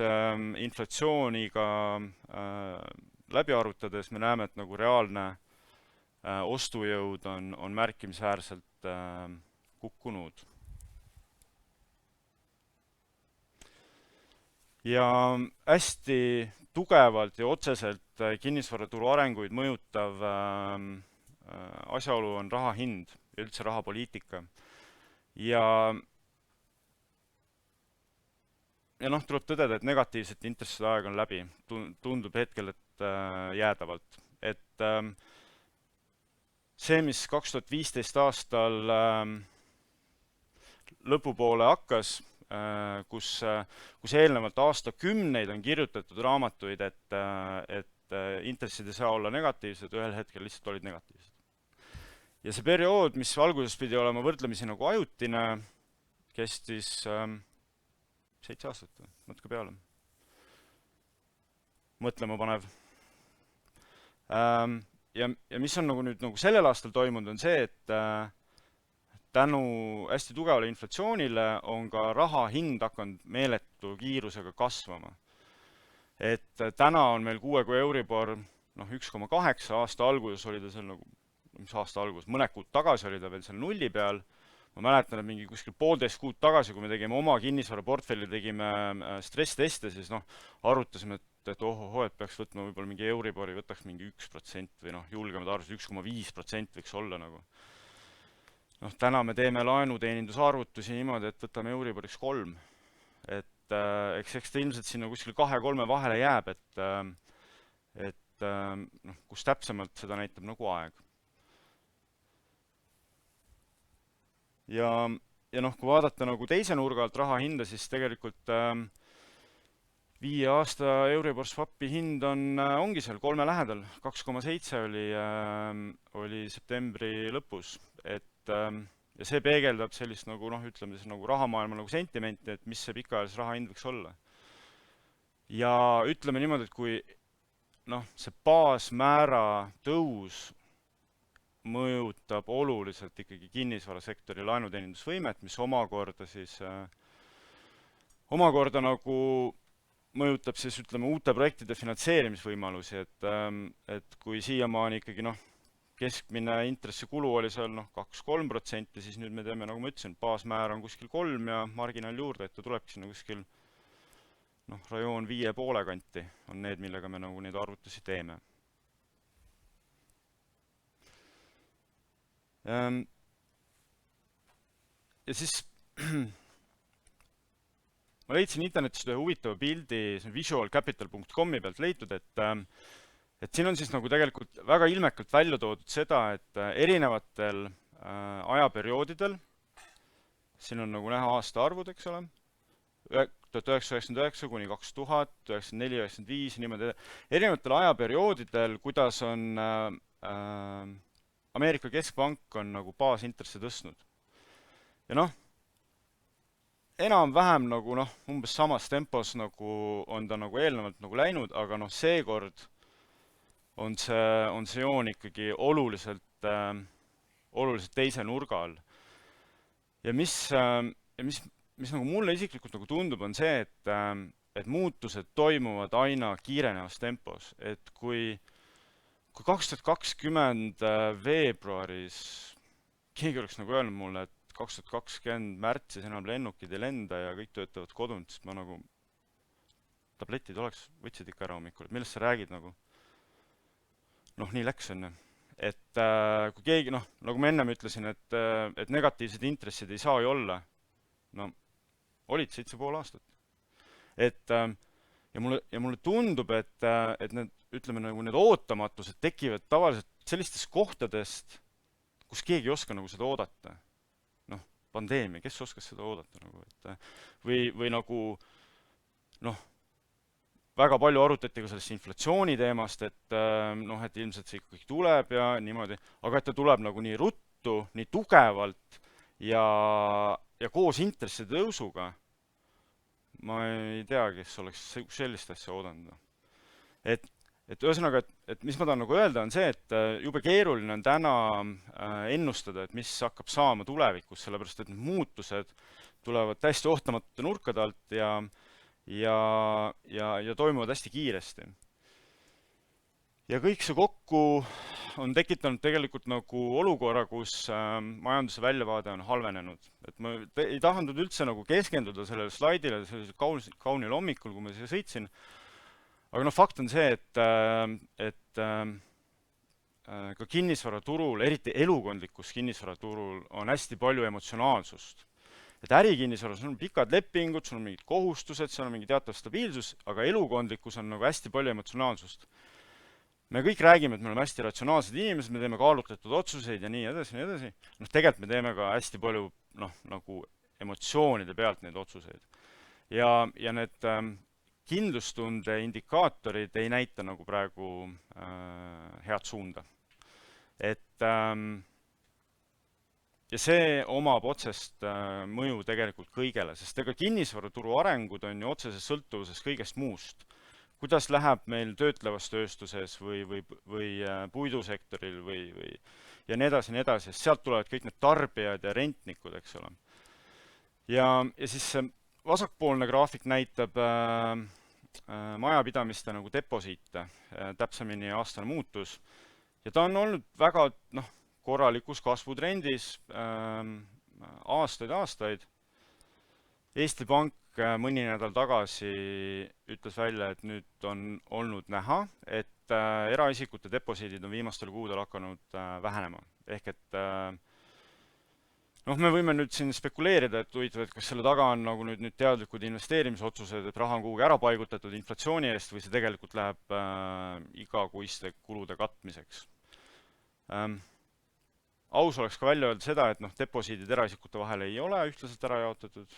inflatsiooniga läbi arvutades me näeme, et nagu reaalne ostujõud on märkimisväärselt kukkunud. ja hästi tugevalt ja otseselt kinnisvaraturu arenguid mõjutav asjaolu on raha hind ja üldse rahapoliitika. Ja noh, tuleb tõdeda, et negatiivsete intresside aeg on läbi. Tundub hetkel, et jäädavalt. Et see, mis 2015 aastal lõpupoole hakkas, kus eelnevalt aastakümneid on kirjutatud raamatuid, et intressid ei saa olla negatiivsed, ühel hetkel lihtsalt olid negatiivsed. Ja see periood, mis alguses pidi olema võrdlemisi nagu ajutine, kestis 7 aastat, natuke peale. Mõtlema panev. Ja mis on nagu nüüd nagu sellel aastal toimunud, on see, et tänu hästi tugevale inflatsioonile on ka raha hind hakanud meeletu kiirusega kasvama. Et täna on meil 6 kui Euribor 1,8, aasta alguses oli ta seal nagu, mis aasta alguses, mõned kuud tagasi oli ta veel seal nulli peal. Ma mäletan, et mingi kuskil 1,5 kuud tagasi, kui me tegime oma kinnisvaraportfelli, tegime stress-teste, siis arutasime, et ohoho, et peaks võtma võib-olla mingi Euribori, võtaks mingi 1% või julgemad arvused 1,5% võiks olla nagu. Täna me teeme laenuteenindusarvutusi niimoodi, et võtame Euriboriks 3. Et eks ta ilmselt sinna kuskil 2-3 vahele jääb, et kus täpsemalt seda näitab nagu aeg. Ja kui vaadata nagu teise nurga alt raha hinda, siis tegelikult 5 aasta Euribor swapi hind ongi seal 3 lähedal. 2,7 oli septembri lõpus. Ja see peegeldab sellist nagu, ütleme siis nagu rahamaailma nagu sentimenti, et mis see pikaajalise raha hind võiks olla. Ja ütleme niimoodi, et kui see baasmäära tõus mõjutab oluliselt ikkagi kinnisvarasektori laenuteenindusvõimet, mis omakorda nagu mõjutab siis, ütleme, uute projektide finantseerimisvõimalusi, et kui siiamaani ikkagi keskmine intressikulu oli seal 2-3%, siis nüüd me teeme, nagu ma ütlesin, baasmäär on kuskil 3 ja marginaal juurde, et ta tulebki sinna kuskil rajoon 5,5 kanti on need, millega me nagu neid arvutusi teeme. Ja siis ma leidsin internetist ühe huvitava pildi, see on visualcapital.comi pealt leitud, et siin on siis nagu tegelikult väga ilmekalt välja toodud seda, et erinevatel ajaperioodidel, siin on nagu näha aastaarvud, eks ole, 1999 kuni 2000, 1994, 1995, niimoodi erinevatel ajaperioodidel, kuidas on Ameerika Keskpank on nagu baasintresse tõstnud. Ja enam-vähem nagu umbes samas tempos nagu on ta nagu eelnevalt nagu läinud, aga seekord on see joon ikkagi oluliselt teise nurga all. Ja mis nagu mulle isiklikult nagu tundub, on see, et muutused toimuvad aina kiirenevas tempos, et kui 2020 veebruaris keegi oleks nagu öelnud mulle, et 2020 märtsis enam lennukid ei lenda ja kõik töötavad kodunt, siis ma nagu tabletid võtsid ikka ära hommikul, et millest sa räägid nagu? Nii läks enne. Et kui keegi, nagu ma ennem ütlesin, et negatiivsed intressid ei saa ju olla, olid 7,5 aastat. Ja mulle tundub, et need, ütleme, nagu need ootamatused tekivad tavaliselt sellistest kohtadest, kus keegi ei oska nagu seda oodata. Pandeemia, kes oskas seda oodata nagu, või nagu, väga palju arutati ka sellest inflatsiooni teemast, et ilmselt see ikkagi tuleb ja niimoodi, aga et ta tuleb nagu nii ruttu, nii tugevalt ja koos intresside tõusuga, ma ei tea, kes oleks sellist asja oodanud. Et ühesõnaga, et mis ma tahan nagu öelda, on see, et jube keeruline on täna ennustada, et mis hakkab saama tulevikus, sellepärast et need muutused tulevad täiesti ootamatute nurkade alt ja toimuvad hästi kiiresti. ja kõik see kokku on tekitanud tegelikult nagu olukorra, kus majanduse väljavaade on halvenenud. Et ma ei tahandud üldse nagu keskenduda sellele slaidile sellisel kaunil hommikul, kui ma siia sõitsin. Aga fakt on see, et ka kinnisvaraturul, eriti elukondlikus kinnisvaraturul on hästi palju emotsionaalsust. Et ärikinnisvaras on pikad lepingud, sul on mingid kohustused, seal on mingi teatav stabiilsus, aga elukondlikkus on nagu hästi palju emotsionaalsust. Me kõik räägime, et me oleme hästi ratsionaalsed inimesed, me teeme kaalutletud otsuseid ja nii edasi, nii edasi. Tegelikult me teeme ka hästi palju nagu emotsioonide pealt neid otsuseid. Ja need kindlustunde indikaatorid ei näita nagu praegu head suunda. Ja see omab otsest mõju tegelikult kõigele, sest ega kinnisvaraturu arengud on ju otseses sõltuvuses kõigest muust. Kuidas läheb meil töötlevas tööstuses või puidusektoril ja nii edasi, sealt tulevad kõik need tarbijad ja rentnikud, eks ole. Ja siis see vasakpoolne graafik näitab majapidamiste nagu deposiite, täpsemini aastane muutus. Ja ta on olnud väga korralikus kasvutrendis aastaid. Eesti Pank mõni nädal tagasi ütles välja, et nüüd on olnud näha, et eraisikute deposiidid on viimastel kuudel hakanud vähenema. Ehk et me võime nüüd siin spekuleerida, et huvitav, et kas selle taga on nagu nüüd teadlikud investeerimisotsused, et raha on kuhugi ära paigutatud inflatsiooni eest või see tegelikult läheb igakuiste kulude katmiseks. Aus oleks ka välja öelda seda, et deposiidid eraisikute vahel ei ole ühtlaselt ära jaotatud.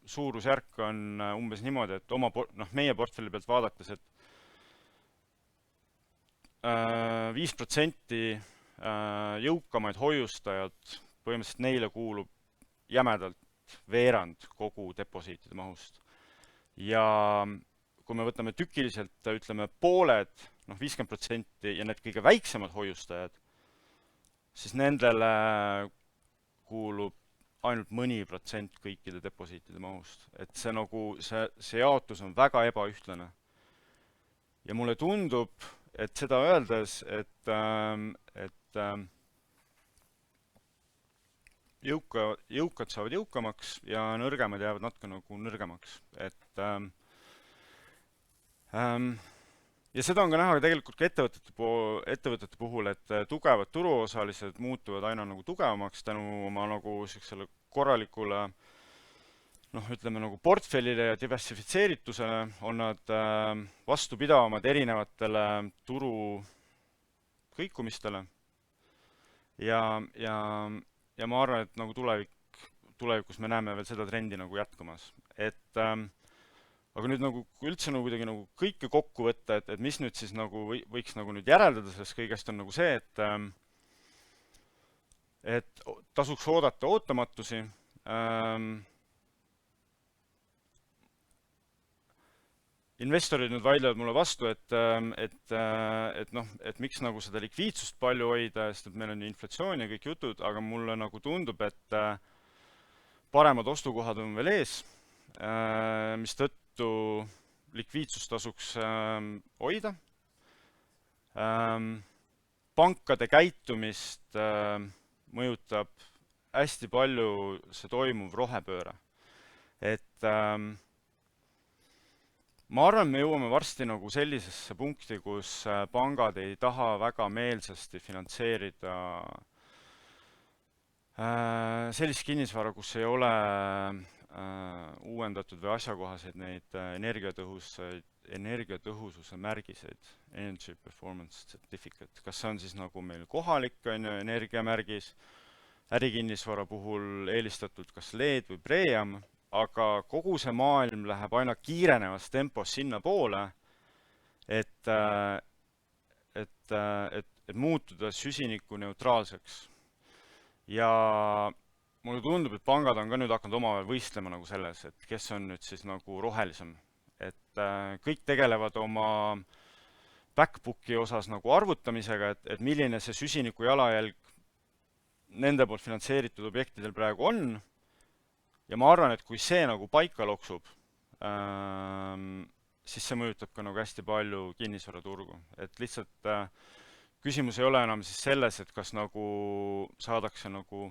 Suurusjärk on umbes niimoodi, et meie portfelli pealt vaadates, et 5% jõukamaid hoiustajad, põhimõtteliselt neile kuulub jämedalt veerand kogu deposiitide mahust. Ja kui me võtame tükiliselt, ütleme pooled, 50% ja need kõige väiksemad hoiustajad, siis nendele kuulub ainult mõni protsent kõikide deposiitide mahust. Et see jaotus on väga ebaühtlane. Ja mulle tundub, et seda öeldes, et jõukad saavad jõukamaks ja nõrgemad jäävad natuke nagu nõrgemaks. Ja seda on ka näha tegelikult ka ettevõtete puhul, et tugevad turuosalised muutuvad aina nagu tugevamaks tänu oma nagu sellisele korralikule ütleme nagu portfellile ja diversifitseeritusele, on nad vastupidavamad erinevatele turu kõikumistele. Ja ma arvan, et nagu tulevikus me näeme veel seda trendi nagu jätkumas. Aga nüüd kui üldse kuidagi kõike kokku võtta, et mis nüüd siis võiks nüüd järeldada sellest kõigest on see, et tasuks oodata ootamatusi. Investorid nüüd vaidlevad mulle vastu, et miks seda likviidsust palju hoida, sest et meil on inflatsioon ja kõik jutud, aga mulle tundub, et paremad ostukohad on veel ees, mis tõttu likviidsust tasuks hoida. Pankade käitumist mõjutab hästi palju see toimuv rohepööre. Ma arvan, me jõuame varsti sellisesse punkti, kus pangad ei taha väga meelsasti finantseerida sellist kinnisvara, kus ei ole uuendatud või asjakohaseid neid energiatõhususe märgiseid, Energy Performance Certificate. Kas see on siis meil kohalik energiamärgis, ärikinnisvara puhul eelistatult kas LED või Preem, aga kogu see maailm läheb aina kiirenevas tempos sinna poole, et muutuda süsinikuneutraalseks. Ja mulle tundub, et pangad on ka nüüd hakanud omavahel võistlema selles, et kes on nüüd siis rohelisem. Et kõik tegelevad oma backbooki osas arvutamisega, et milline see süsiniku jalajälg nende poolt finantseeritud objektidel praegu on. Ja ma arvan, et kui see paika loksub, siis see mõjutab ka nagu hästi palju kinnisvaraturgu, et lihtsalt küsimus ei ole enam siis selles, et kas nagu saadakse nagu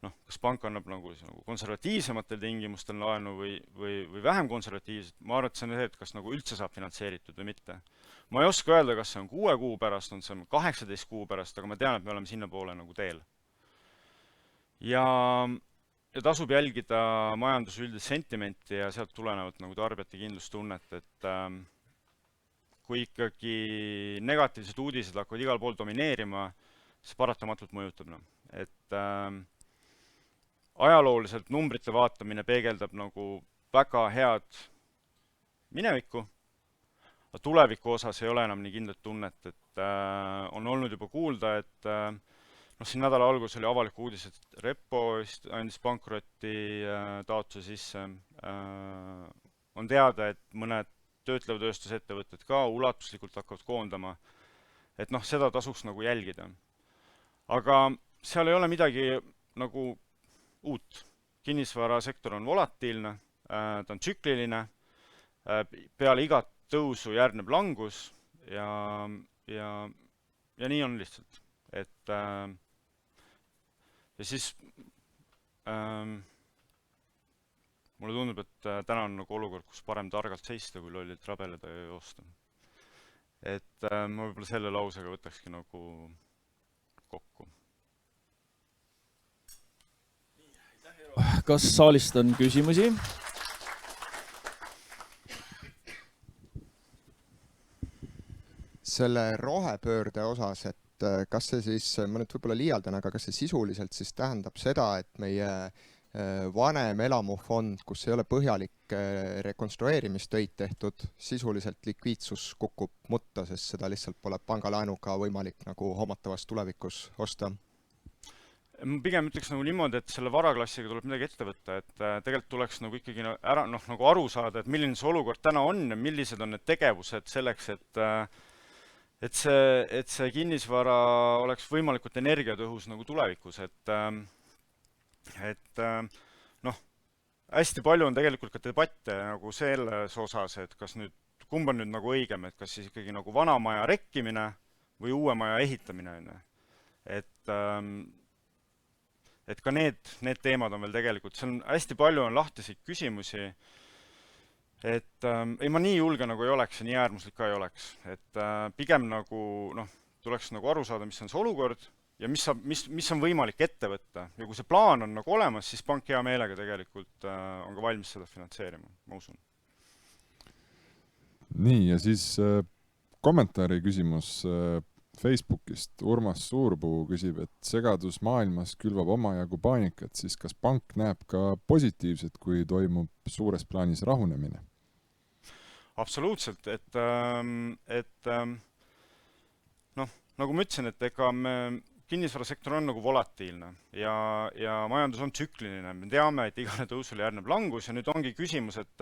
kas pank annab nagu konservatiivsematel tingimustel laenu või vähem konservatiivselt, ma arvan, et see on see, et kas nagu üldse saab finantseeritud või mitte. Ma ei oska öelda, kas see on 6 kuu pärast, on see 18 kuu pärast, aga ma tean, et me oleme sinna poole nagu teel. Ja tasub jälgida majanduse üldist sentimenti ja sealt tulenevalt nagu tarbijate kindlustunnet, et kui ikkagi negatiivsed uudised hakkavad igal pool domineerima, see paratamatult mõjutab. Et ajalooliselt numbrite vaatamine peegeldab nagu väga head minevikku, aga tuleviku osas ei ole enam nii kindlat tunnet, et on olnud juba kuulda, et siin nädala alguses oli avalik uudis, et Repo andis pankroti taotluse sisse. On teada, et mõned töötleva tööstusettevõtted ka ulatuslikult hakkavad koondama. Et seda tasuks nagu jälgida. Aga seal ei ole midagi nagu uut. Kinnisvarasektor on volatiilne, ta on tsükliline, peale igat tõusu järgneb langus ja nii on lihtsalt. Et ja siis mulle tundub, et täna on nagu olukord, kus parem targalt seista, kui lollilt rabeleda ja joosta. Et ma võib-olla selle lausega võtakski nagu kokku. Kas saalist on küsimusi? Selle rohepöörde osas, et kas see siis, ma nüüd võib-olla liialdan, aga kas see sisuliselt siis tähendab seda, et meie vanem elamufond, kus ei ole põhjalik rekonstrueerimistöid tehtud, sisuliselt likviidsus kukub mutta, sest seda lihtsalt pole pangalaenuga võimalik nagu hoomatavas tulevikus osta? Ma pigem ütleks nagu niimoodi, et selle varaklassiga tuleb midagi ette võtta, et tegelikult tuleks nagu ikkagi ära, nagu aru saada, et milline see olukord täna on ja millised on need tegevused selleks, et see kinnisvara oleks võimalikult energiatõhus nagu tulevikus, et hästi palju on tegelikult ka debatte nagu selles osas, et kas nüüd, kumb on nüüd nagu õigem, et kas siis ikkagi nagu vana maja rekkimine või uue maja ehitamine. Et ka need teemad on veel tegelikult, seal on hästi palju on lahtiseid küsimusi, et ei, ma nii julge nagu ei oleks ja nii äärmuslik ka ei oleks, et pigem nagu tuleks nagu aru saada, mis on see olukord ja mis on võimalik ette võtta ja kui see plaan on nagu olemas, siis pank hea meelega tegelikult on ka valmis seda finantseerima, ma usun. Nii, ja siis kommentaari küsimus Facebookist. Urmas Suurpuu küsib, et segadus maailmas külvab omajagu paanikat, siis kas pank näeb ka positiivset, kui toimub suures plaanis rahunemine? Absoluutselt, et nagu ma ütlesin, et ega kinnisvarasektor on nagu volatiilne ja majandus on tsükliline. Me teame, et igale tõusule järgneb langus ja nüüd ongi küsimus, et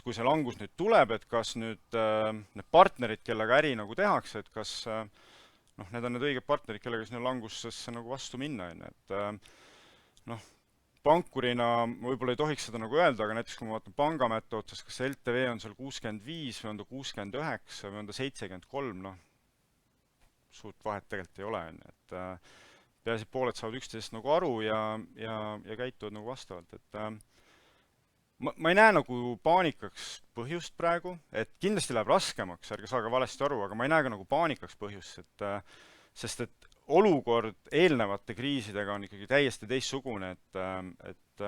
kui see langus nüüd tuleb, et kas nüüd need partnerid, kellega äri nagu tehakse, et kas need on need õiged partnerid, kellega sinna langusesse nagu vastu minna. Pankurina võib-olla ei tohiks seda nagu öelda, aga näiteks kui ma vaatan Pangamätta otsas, kas see LTV on seal 65 või on ta 69 või on ta 73, suurt vahet tegelikult ei ole. Et peaasi pooled saavad üksteisest nagu aru ja käituvad nagu vastavalt. Et ma ei näe nagu paanikaks põhjust praegu, et kindlasti läheb raskemaks, ärge saage valesti aru, aga ma ei näe ka nagu paanikaks põhjust, sest et olukord eelnevate kriisidega on ikkagi täiesti teistsugune, et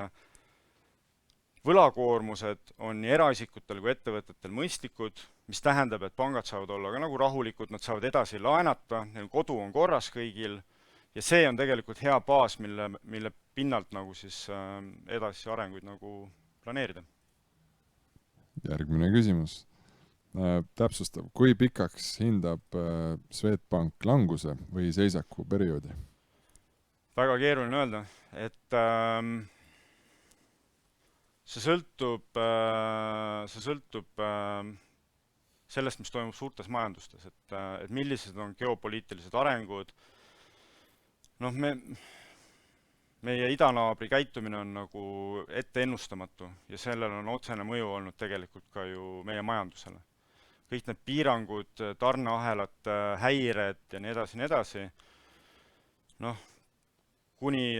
võlakoormused on nii eraisikutel kui ettevõtetel mõistlikud, mis tähendab, et pangad saavad olla ka nagu rahulikud, nad saavad edasi laenata, neil kodu on korras kõigil ja see on tegelikult hea baas, mille pinnalt nagu siis edasi arenguid nagu planeerida. Järgmine küsimus. Täpsustav, kui pikaks hindab Swedbank languse või seisaku perioodi? Väga keeruline öelda, et see sõltub sellest, mis toimub suurtes majandustes, et millised on geopoliitilised arengud. meie idanaabri käitumine on nagu ette ennustamatu ja sellel on otsene mõju olnud tegelikult ka ju meie majandusele. Kõik need piirangud, tarneahelad, häired ja nii edasi, noh, kuni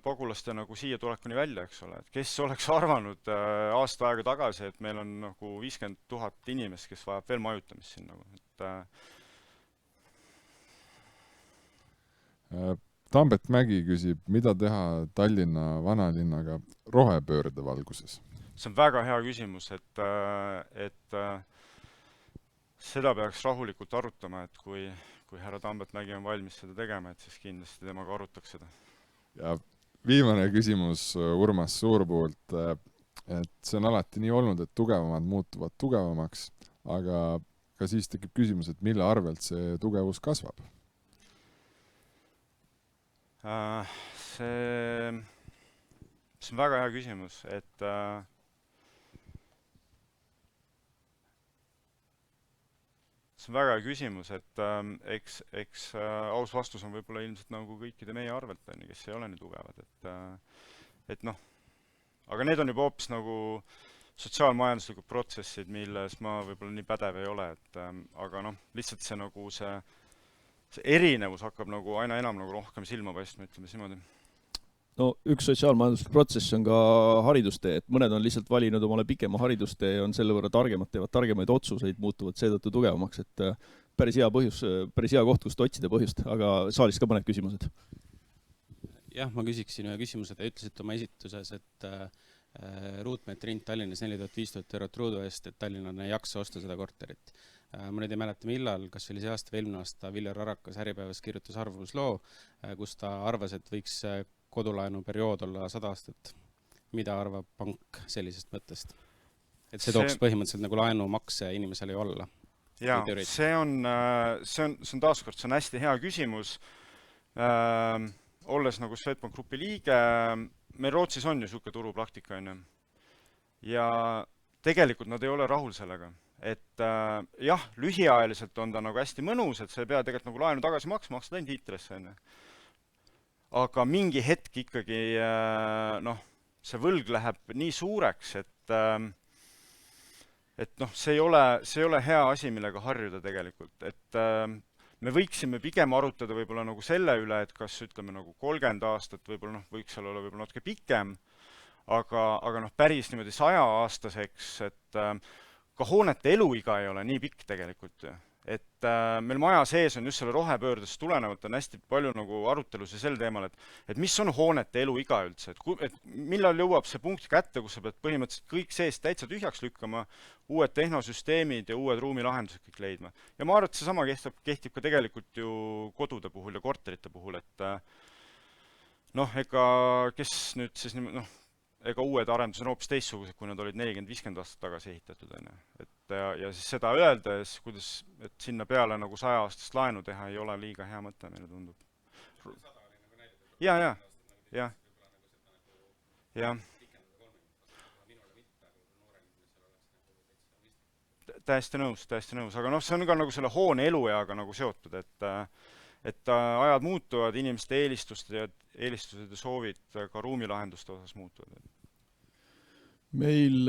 pagulaste nagu siia tulekuni välja, eks ole. Et kes oleks arvanud aasta aega tagasi, et meil on nagu 50 000 inimest, kes vajab veel majutamist siin nagu. Tambet Mägi küsib, mida teha Tallinna vanalinnaga rohepöörde valguses? See on väga hea küsimus, et seda peaks rahulikult arutama, et kui härra Tambet Mägi on valmis seda tegema, et siis kindlasti temaga arutaks seda. Ja viimane küsimus Urmas Suurpuult, et see on alati nii olnud, et tugevamad muutuvad tugevamaks, aga ka siis tekib küsimus, et mille arvelt see tugevus kasvab? See on väga hea küsimus, et eks aus vastus on võib-olla ilmselt nagu kõikide meie arvelt, kes ei ole nii tugevad, et noh, aga need on juba hoopis nagu sotsiaalmajanduslikud protsessid, milles ma võib-olla nii pädev ei ole, aga noh, lihtsalt see nagu see erinevus hakkab nagu aina enam nagu rohkem silma paistma, ütleme niimoodi. No üks sotsiaalmajanduslik protsess on ka haridustee, et mõned on lihtsalt valinud omale pikema haridustee ja on selle võrra targemad, teevad targemaid otsuseid, muutuvad seetõttu tugevamaks, et päris hea põhjus, päris hea koht, kust otsida põhjust, aga saalis ka mõned küsimused. Jah, ma küsiksin ühe küsimuse, te ütlesite oma esituses, et ruutmeetri hind Tallinnas 4500 eurot ruudu eest, et Tallinnane ei jaksa osta seda korterit. Ma nüüd ei mäleta millal, kas oli see aasta või eelmine aasta, Viljar Arakas Äripäevas kirjutas arvamusloo, kus ta arvas, et võiks kodulaenu periood olla 100 aastat. Mida arvab pank sellisest mõttest? Et see tooks põhimõtteliselt nagu laenumakse inimesele ju olla. Jaa, see on taaskord, see on hästi hea küsimus. Olles nagu Swedbank Grupi liige, meil Rootsis on ju niisugune turupraktika, ja tegelikult nad ei ole rahul sellega. Et jah, lühiajaliselt on ta nagu hästi mõnus, et sa ei pea tegelikult nagu laenu tagasi maksma ainult intresse. Aga mingi hetk ikkagi noh, see võlg läheb nii suureks, et noh, see ei ole hea asi, millega harjuda tegelikult. Et me võiksime pigem arutada võib-olla nagu selle üle, et kas ütleme nagu 30 aastat võib-olla noh, võiks seal olla võib-olla natuke pikem, aga noh, päris niimoodi 100-aastaseks, et ka hoonete eluiga ei ole nii pikk tegelikult. Et meil maja sees on just selle rohepöördest tulenevalt on hästi palju nagu arutelusi sel teemal, et mis on hoonete eluiga üldse, et millal jõuab see punkt kätte, kus sa pead põhimõtteliselt kõik sees täitsa tühjaks lükkama, uued tehnosüsteemid ja uued ruumilahendused kõik leidma. Ja ma arvan, et see sama kehtib ka tegelikult ju kodude puhul ja korterite puhul, et noh, ega kes nüüd siis noh, ega uued arendused on hoopis teistsugused, kui nad olid 40-50 aastat tagasi ehitatud. Ja siis seda öeldes, kuidas, et sinna peale nagu 100 aastast laenu teha ei ole liiga hea mõte, meile tundub. Ja. Täiesti nõus, aga noh, see on ka nagu selle hoone elueaga nagu seotud, et ajad muutuvad, inimeste eelistused ja soovid ka ruumilahenduste osas muutuvad. Meil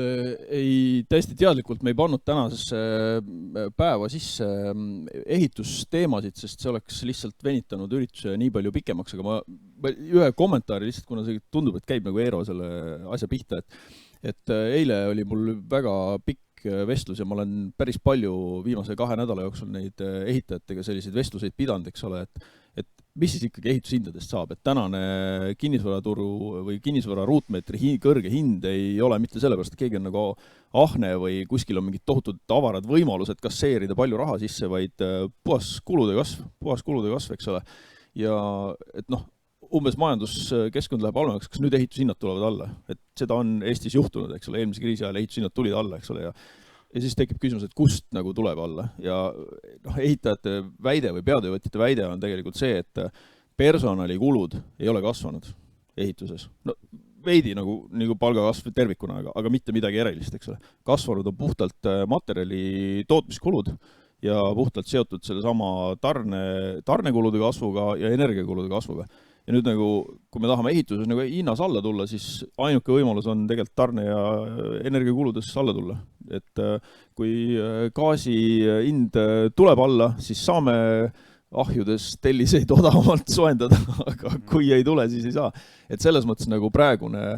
täiesti teadlikult me ei pannud tänasesse päeva sisse ehitusteemasid, sest see oleks lihtsalt venitanud ürituse nii palju pikemaks, aga ma ühe kommentaari lihtsalt, kuna see tundub, et käib nagu Eero selle asja pihta, et eile oli mul väga pikk vestlus ja ma olen päris palju viimase 2 nädala jooksul neid ehitajatega selliseid vestluseid pidanud, eks ole, et mis siis ikkagi ehitushindadest saab, et tänane kinnisvaraturu või kinnisvara ruutmeetri kõrge hind ei ole mitte sellepärast, et keegi on nagu ahne või kuskil on mingid tohutud avarad võimalused kasseerida palju raha sisse, vaid puhas kulude kasv, eks ole. Ja et noh, umbes majanduskeskkond läheb halvemaks, kas nüüd ehitushinnad tulevad alla, et seda on Eestis juhtunud, eks ole, eelmise kriisi ajal ehitushinnad tulid alla, eks ole, ja siis tekib küsimus, et kust nagu tuleb alla ja noh, ehitajate väide või peatöövõtjate väide on tegelikult see, et personalikulud ei ole kasvanud ehituses. No veidi nagu palgakasv tervikuna, aga mitte midagi erilist, eks ole. Kasvanud on puhtalt materjali tootmiskulud ja puhtalt seotud selle sama tarnekulude kasvuga ja energiakulude kasvuga. ja nüüd nagu, kui me tahame ehituses nagu hinnas alla tulla, siis ainuke võimalus on tegelikult tarne ja energiakuludes alla tulla. Et kui gaasi hind tuleb alla, siis saame ahjudes telliseid odavamalt soendada, aga kui ei tule, siis ei saa. Et selles mõttes nagu praegune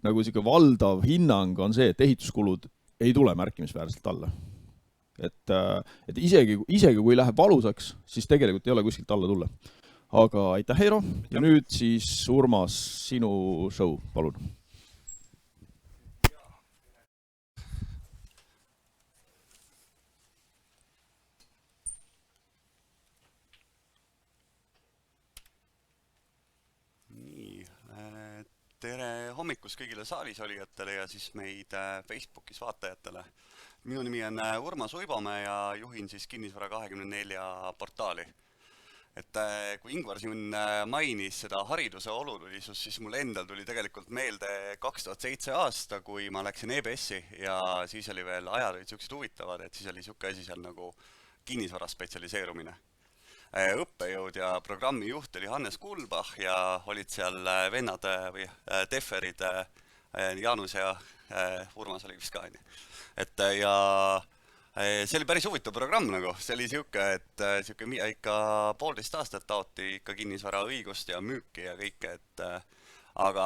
nagu siuke valdav hinnang on see, et ehituskulud ei tule märkimisväärselt alla. Et isegi kui läheb valusaks, siis tegelikult ei ole kuskilt alla tulla. Aga aitäh, Eero. Ja nüüd siis Urmas, sinu show, palun. Nii, tere hommikust kõigile saalis olijatele ja siis meid Facebookis vaatajatele. Minu nimi on Urmas Uibomäe ja juhin siis Kinnisvara 24 portaali. Et kui Ingvar siin mainis seda hariduse olulisust, siis mul endal tuli tegelikult meelde 2007 aasta, kui ma läksin EBS-i ja siis oli veel ajad olid siuksed huvitavad, et siis oli siuke asi seal nagu kinnisvara spetsialiseerumine. Õppejõud ja programmi juht oli Hannes Kulbach ja olid seal vennad või Tehverid, Jaanus ja Urmas oli vist ka. Et ja see oli päris huvitav programm nagu, see oli siuke, et siuke ikka 1,5 aastat taoti ikka kinnisvara õigust ja müüki ja kõike, et aga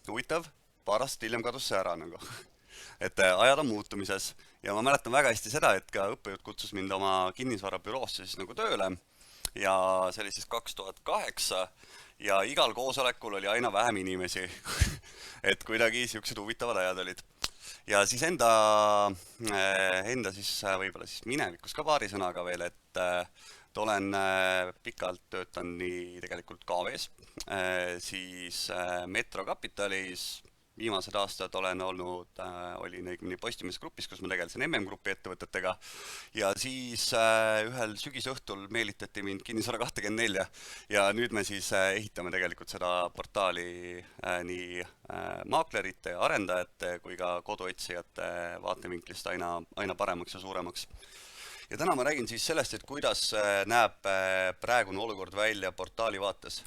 huvitav, paar aastat hiljem kadus see ära nagu. Et ajad on muutumises ja ma mäletan väga hästi seda, et ka õppejõud kutsus mind oma kinnisvara büroosse siis nagu tööle ja see oli siis 2008 ja igal koosolekul oli aina vähem inimesi, et kuidagi siuksed huvitavad ajad olid. Ja siis enda siis võib-olla siis minevikus ka paari sõnaga veel, et olen pikalt töötan nii tegelikult KV-s, siis Metro Capitalis, viimased aastad olen olnud, olin õigemini Postimees grupis, kus ma tegelesin MM-grupi ettevõtetega ja siis ühel sügisõhtul meelitati mind Kinnisvara 24 ja nüüd me siis ehitame tegelikult seda portaali nii maaklerite ja arendajate kui ka koduotsijate vaatevinklist aina paremaks ja suuremaks. Ja täna ma räägin siis sellest, et kuidas näeb praegune olukord välja portaali vaates.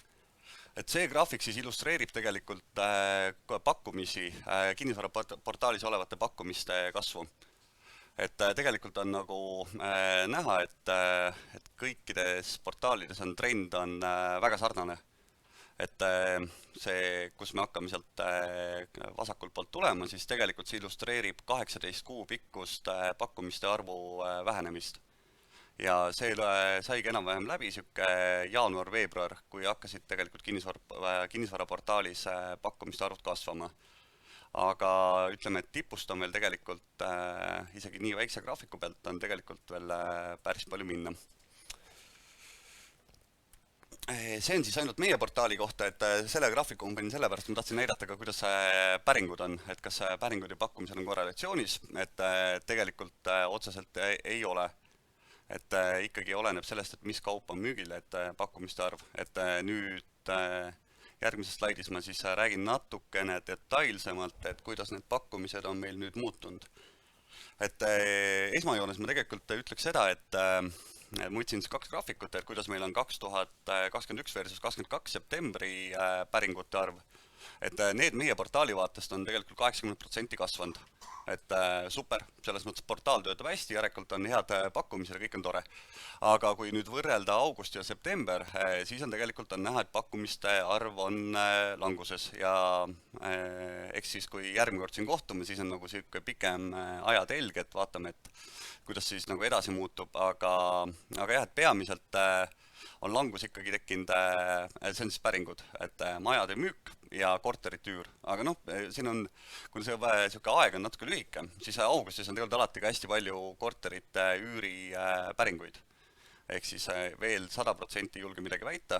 Et see graafik siis illustreerib tegelikult pakkumisi, kinnisvara portaalis olevate pakkumiste kasvu. Et tegelikult on nagu näha, et kõikides portaalides on trend on väga sarnane. Et see, kus me hakkame sealt vasakult poolt tulema, siis tegelikult see illustreerib 18 kuu pikkust pakkumiste arvu vähenemist. Ja see saigi enam-vähem läbi siuke jaanuar-veebruar, kui hakkasid tegelikult kinnisvara portaalis pakkumiste arvud kasvama. Aga ütleme, et tipust on veel tegelikult isegi nii väikse graafiku pealt on tegelikult veel päris palju minna. See on siis ainult meie portaali kohta, et selle graafiku ma panin sellepärast, ma tahtsin näidata ka, kuidas päringud on, et kas päringud ja pakkumised on korrelatsioonis, et tegelikult otseselt ei ole. Et ikkagi oleneb sellest, et mis kaup on müügil, et pakkumiste arv. Et nüüd järgmises slaidis ma siis räägin natukene detailsemalt, et kuidas need pakkumised on meil nüüd muutunud. Et esmajoones ma tegelikult ütleks seda, et ma võtsin 2 graafikut, et kuidas meil on 2021 versus 22 septembri päringute arv. Et need meie portaali vaatest on tegelikult 80% kasvanud. Et super, selles mõttes portaal töötab hästi, järelikult on head pakkumised ja kõik on tore. Aga kui nüüd võrrelda august ja september, siis on tegelikult näha, et pakkumiste arv on languses ja eks siis kui järgmine kord siin kohtume, siis on nagu siuke pikem ajatelg, et vaatame, et kuidas siis nagu edasi muutub, aga jah, et peamiselt on langus ikkagi tekkinud, see on siis päringud, et majade müük ja korterite üür. Aga noh, siin on, kui see aeg on natuke lühike, siis augustis on tegelikult alati ka hästi palju korterite üüri päringuid. Ehk siis veel 100% julge midagi väita,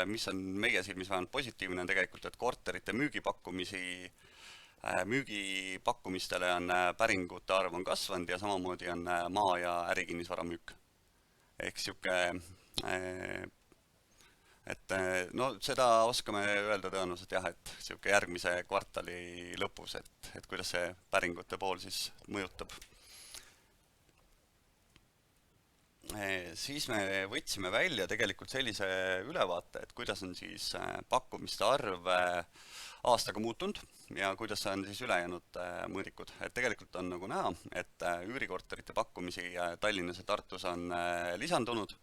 mis on meie silmis vähemalt positiivne on tegelikult, et korterite müügipakkumistele on päringute arv on kasvanud ja samamoodi on maa- ja ärikinnisvara müük. Ehk siuke et no seda oskame öelda tõenäoliselt jah, et siuke järgmise kvartali lõpus, et kuidas see päringute pool siis mõjutab. Siis me võtsime välja tegelikult sellise ülevaate, et kuidas on siis pakkumiste arv aastaga muutunud ja kuidas on siis ülejäänud mõõdikud. Et tegelikult on nagu näha, et üürikorterite pakkumisi Tallinnas ja Tartus on lisandunud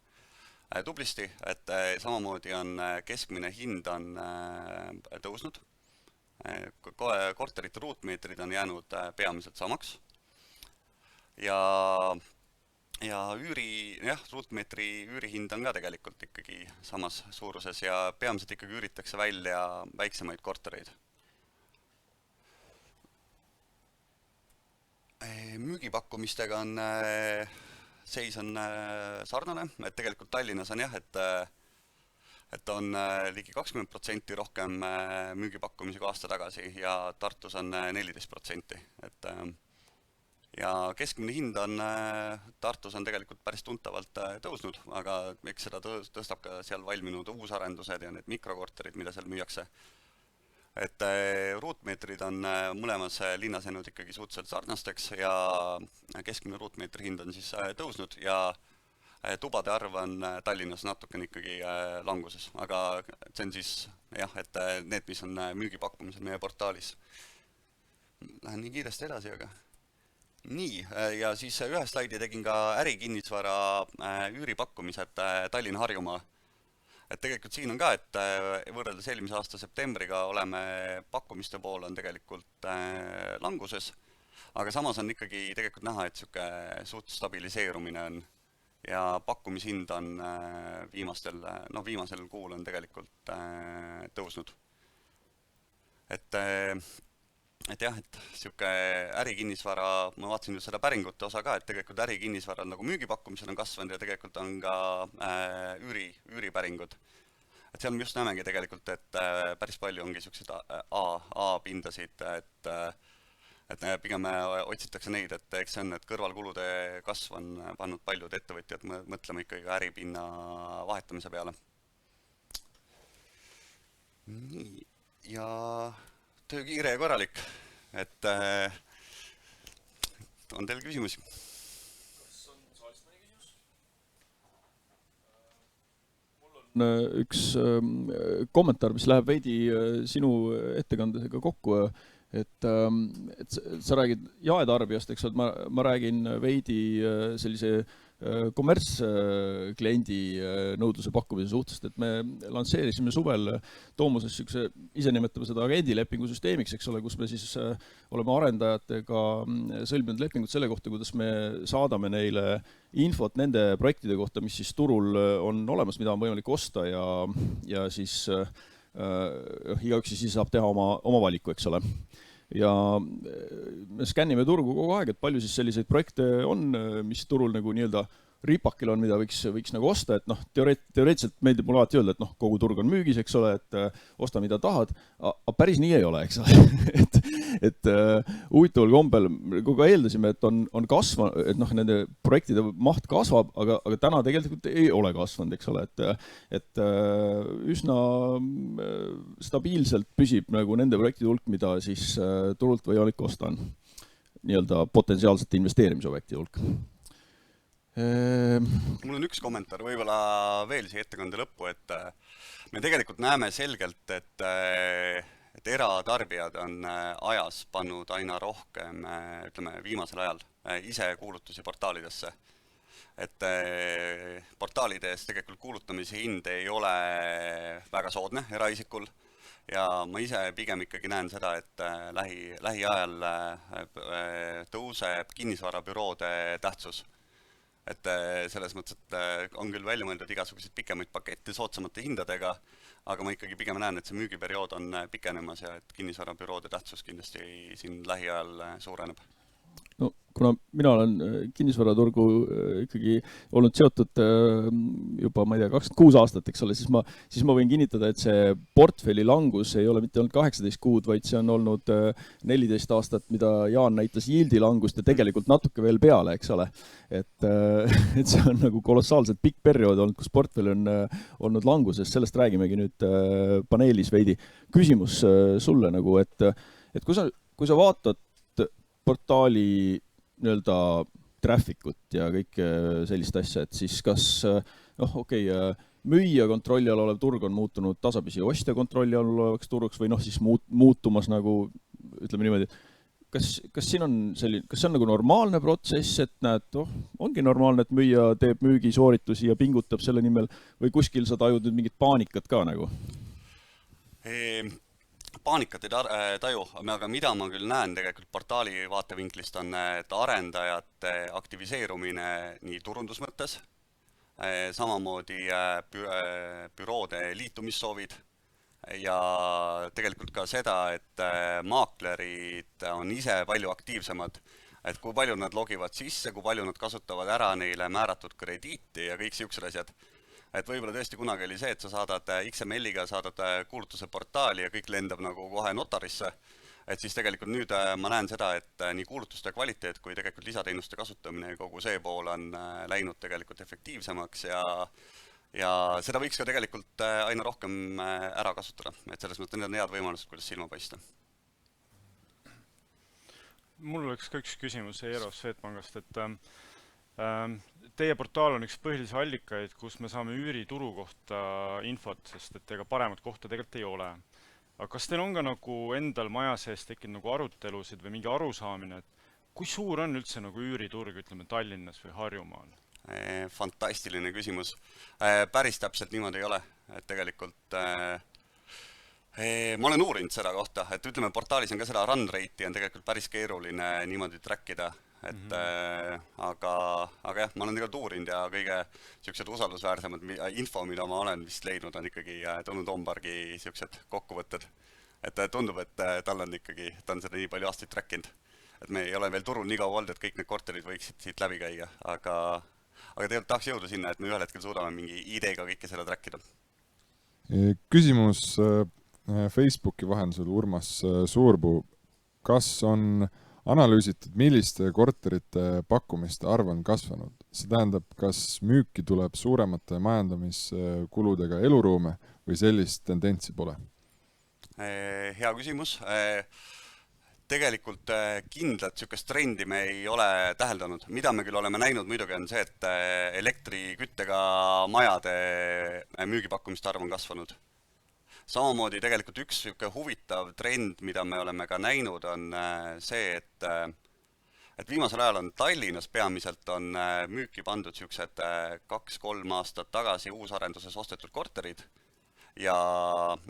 tublisti, et samamoodi on keskmine hind on tõusnud. Korterite ruutmeetrid on jäänud peamiselt samaks ja ruutmeetri üürihind on ka tegelikult ikkagi samas suuruses ja peamiselt ikkagi üüritakse välja väiksemaid kortereid. Müügipakkumistega on seis on sarnane, et tegelikult Tallinnas on et on ligi 20% rohkem müügipakkumisi kui aasta tagasi ja Tartus on 14%. Ja keskmine hind on Tartus on tegelikult päris tuntavalt tõusnud, aga eks seda tõstab ka seal valminud uusarendused ja need mikrokorterid, mida seal müüakse. Et ruutmeetrid on mõlemas linnas jäänud ikkagi suhteliselt sarnasteks ja keskmine ruutmeetri hind on siis tõusnud ja tubade arv on Tallinnas natukene ikkagi languses, aga see on siis et need, mis on müügipakkumised meie portaalis. Lähen nii kiiresti edasi, aga nii, ja siis ühe slaidi tegin ka ärikinnisvara üüripakkumised Tallinna-Harjumaa. Et tegelikult siin on ka, et võrreldes eelmise aasta septembriga oleme pakkumiste pool on tegelikult languses, aga samas on ikkagi tegelikult näha, et suht stabiliseerumine on ja pakkumishind on viimasel kuul on tegelikult tõusnud. Et ärikinnisvara, ma vaatasin just seda päringute osa ka, et tegelikult ärikinnisvara on nagu müügipakkumised on kasvanud ja tegelikult on ka üüripäringud. Et seal me just näemegi tegelikult, et päris palju ongi sellised A-pindasid, et pigem otsitakse neid, et eks see on, et kõrvalkulude kasv on pannud paljud ettevõtjad mõtlema ikkagi äripinna vahetamise peale. Nii, ja töö kiire ja korralik, et on teil küsimusi? Kas on saalist mõni küsimus? Mul on üks kommentaar, mis läheb veidi sinu ettekandesega kokku, et sa räägid jaetarbijast, eks ole, ma räägin veidi sellise kommertskliendi nõudluse pakkumise suhtest, et me lansseerisime suvel Toomuses niisuguse, ise nimetame seda agendilepingu süsteemiks, eks ole, kus me siis oleme arendajatega sõlminud lepingut selle kohta, kuidas me saadame neile infot nende projektide kohta, mis siis turul on olemas, mida on võimalik osta ja siis igaüks siis saab teha oma valiku, eks ole. Ja me skännime turgu kogu aeg, et palju siis selliseid projekte on, mis turul nagu nii-öelda ripakil on, mida võiks nagu osta, et teoreetiliselt meeldib mulle alati öelda, et kogu turg on müügis, eks ole, et osta mida tahad, aga päris nii ei ole, eks ole. et huvitaval kombel kogu eeldasime, et on kasvanud, et nende projektide maht kasvab, aga täna tegelikult ei ole kasvanud, eks ole, et üsna stabiilselt püsib nagu nende projektide hulk, mida siis turult võimalik osta on. Nii-öelda potentsiaalsete investeerimisobjektide hulk. Mul on üks kommentaar võib-olla veel siia ettekande lõppu, et me tegelikult näeme selgelt, et eratarbijad on ajas pannud aina rohkem, ütleme viimasel ajal, ise kuulutusi portaalidesse. Et portaalides tegelikult kuulutamise hind ei ole väga soodne eraisikul ja ma ise pigem ikkagi näen seda, et lähiajal tõuseb kinnisvarabüroode tähtsus. Et selles mõttes, et on küll välja mõeldud igasuguseid pikemaid pakette soodsamate hindadega, aga ma ikkagi pigem näen, et see müügiperiood on pikenemas ja et kinnisvarabüroode tähtsus kindlasti siin lähiajal suureneb. No, kuna mina olen kinnisvaraturgu ikkagi olnud seotud juba, ma ei tea, 26 aastat, eks ole, siis ma võin kinnitada, et see portfelli langus ei ole mitte olnud 18 kuud, vaid see on olnud 14 aastat, mida Jaan näitas yieldi langust ja tegelikult natuke veel peale, eks ole. Et see on nagu kolossaalselt pikk periood olnud, kus portfell on olnud languses, sellest räägimegi nüüd paneelis veidi. Küsimus sulle nagu, et kui sa vaatad portaali nii-öelda traffic ut ja kõik sellist asja, et siis kas müüja kontrolli all olev turg on muutunud tasapisi ostja kontrolli all olevaks turguks või siis muutumas nagu, ütleme niimoodi, kas siin on selline, kas see on nagu normaalne protsess, et näed, ongi normaalne, et müüja teeb müügisooritusi ja pingutab selle nimel või kuskil sa tajud nüüd mingit paanikat ka nagu? Paanikat ei taju, aga mida ma küll näen tegelikult portaali vaatevinklist on, et arendajate aktiviseerumine nii turundusmõttes, samamoodi büroode liitumissoovid ja tegelikult ka seda, et maaklerid on ise palju aktiivsemad, et kui palju nad logivad sisse, kui palju nad kasutavad ära neile määratud krediiti ja kõik siuksed asjad. Et võib-olla tõesti kunagi oli see, et sa saadad XML-iga, saadad kuulutuse portaali ja kõik lendab nagu kohe notarisse. Et siis tegelikult nüüd ma näen seda, et nii kuulutuste kvaliteet kui tegelikult lisateenuste kasutamine ja kogu see pool on läinud tegelikult efektiivsemaks ja seda võiks ka tegelikult aina rohkem ära kasutada. Et selles mõttes need on head võimalused, kuidas silma paista. Mul oleks ka üks küsimus Eero Swedbankist, et teie portaal on üks põhilisi allikaid, kus me saame üürituru kohta infot, sest et ega paremat kohta tegelikult ei ole. Aga kas teil on ka nagu endal maja sees tekkinud nagu arutelusid või mingi arusaamine, et kui suur on üldse nagu üüriturg, ütleme Tallinnas või Harjumaal? Fantastiline küsimus. Päris täpselt niimoodi ei ole, et tegelikult ma olen uurinud seda kohta, et ütleme portaalis on ka seda run rate'i on tegelikult päris keeruline niimoodi trackida. Et, aga jah, ma olen tegelikult uurinud ja kõige siuksed usaldusväärsemad info, mida ma olen vist leidnud, on ikkagi Tõnu Tombargi siuksed kokkuvõtted. Et tundub, et tal on ikkagi, ta on seda nii palju aastaid trackinud. Et me ei ole veel turul nii kaua olnud, et kõik need korterid võiksid siit läbi käia, aga tegelikult tahaks jõuda sinna, et me ühel hetkel suudame mingi ID-ga kõike seda trackida. Küsimus Facebooki vahendusel Urmas Suurpuu. Kas on analüüsitud, milliste korterite pakkumiste arv on kasvanud? See tähendab, kas müüki tuleb suuremate majandamiskuludega eluruume või sellist tendentsi pole? Hea küsimus. Tegelikult kindlat siukest trendi me ei ole täheldanud. Mida me küll oleme näinud muidugi on see, et elektriküttega majade müügipakkumiste arv on kasvanud. Samamoodi tegelikult üks huvitav trend, mida me oleme ka näinud, on see, et viimasel ajal on Tallinnas peamiselt on müüki pandud siuksed 2-3 aastat tagasi uusarenduses ostetud korterid ja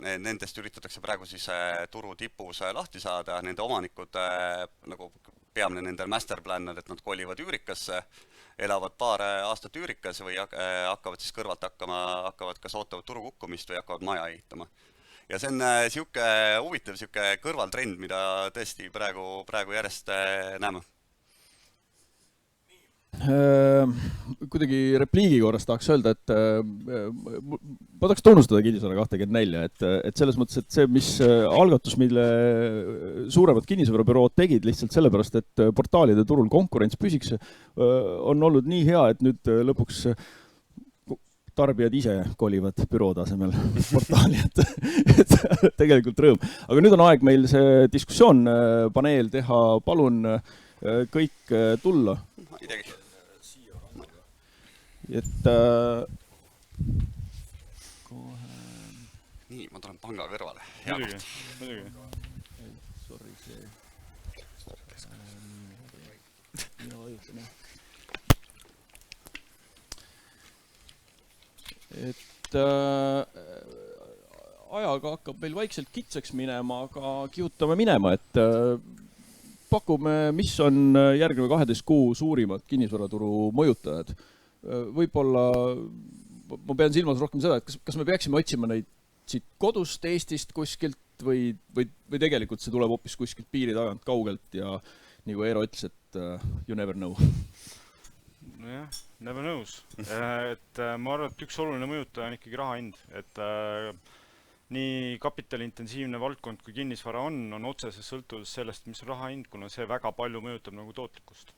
nendest üritatakse praegu siis turu tipus lahti saada. Nende omanikud, nagu peamine nendel masterplan on, et nad kolivad üürikasse, elavad paar aastat üürikas või hakkavad siis kõrvalt hakkavad kas ootavad turu kukkumist või hakkavad maja ehitama. Ja see on siuke huvitav siuke kõrvaltrend, mida tõesti praegu järjest näeme. Kuidagi repliigi korras tahaks öelda, et ma tahaks tunnustada Kinnisvara 24, et selles mõttes, et see, mis algatus, mille suuremad kinnisvarabürood tegid lihtsalt sellepärast, et portaalide turul konkurents püsiks, on olnud nii hea, et nüüd lõpuks tarbijad ise kolivad büroo tasemel portaali, et tegelikult rõõm. Aga nüüd on aeg meil see diskussioon paneel teha, palun kõik tulla. Et nii, ma tulen panga kõrvale. Muidugi. Sorry, see. Mina vajutan, jah. Et ajaga hakkab meil vaikselt kitsaks minema, aga kihutame minema, et pakume, mis on järgneva 12 kuu suurimad kinnisvaraturu mõjutajad. Võib-olla, ma pean silmas rohkem seda, et kas me peaksime otsima neid siit kodust Eestist kuskilt või tegelikult see tuleb hoopis kuskilt piiri tagant kaugelt ja nagu Eero ütles, et you never know. Nojah, never knows. Et ma arvan, et üks oluline mõjutaja on ikkagi raha hind. Et nii kapitalintensiivne valdkond kui kinnisvara on otseses sõltuvuses sellest, mis on raha hind, kuna see väga palju mõjutab nagu tootlikkust.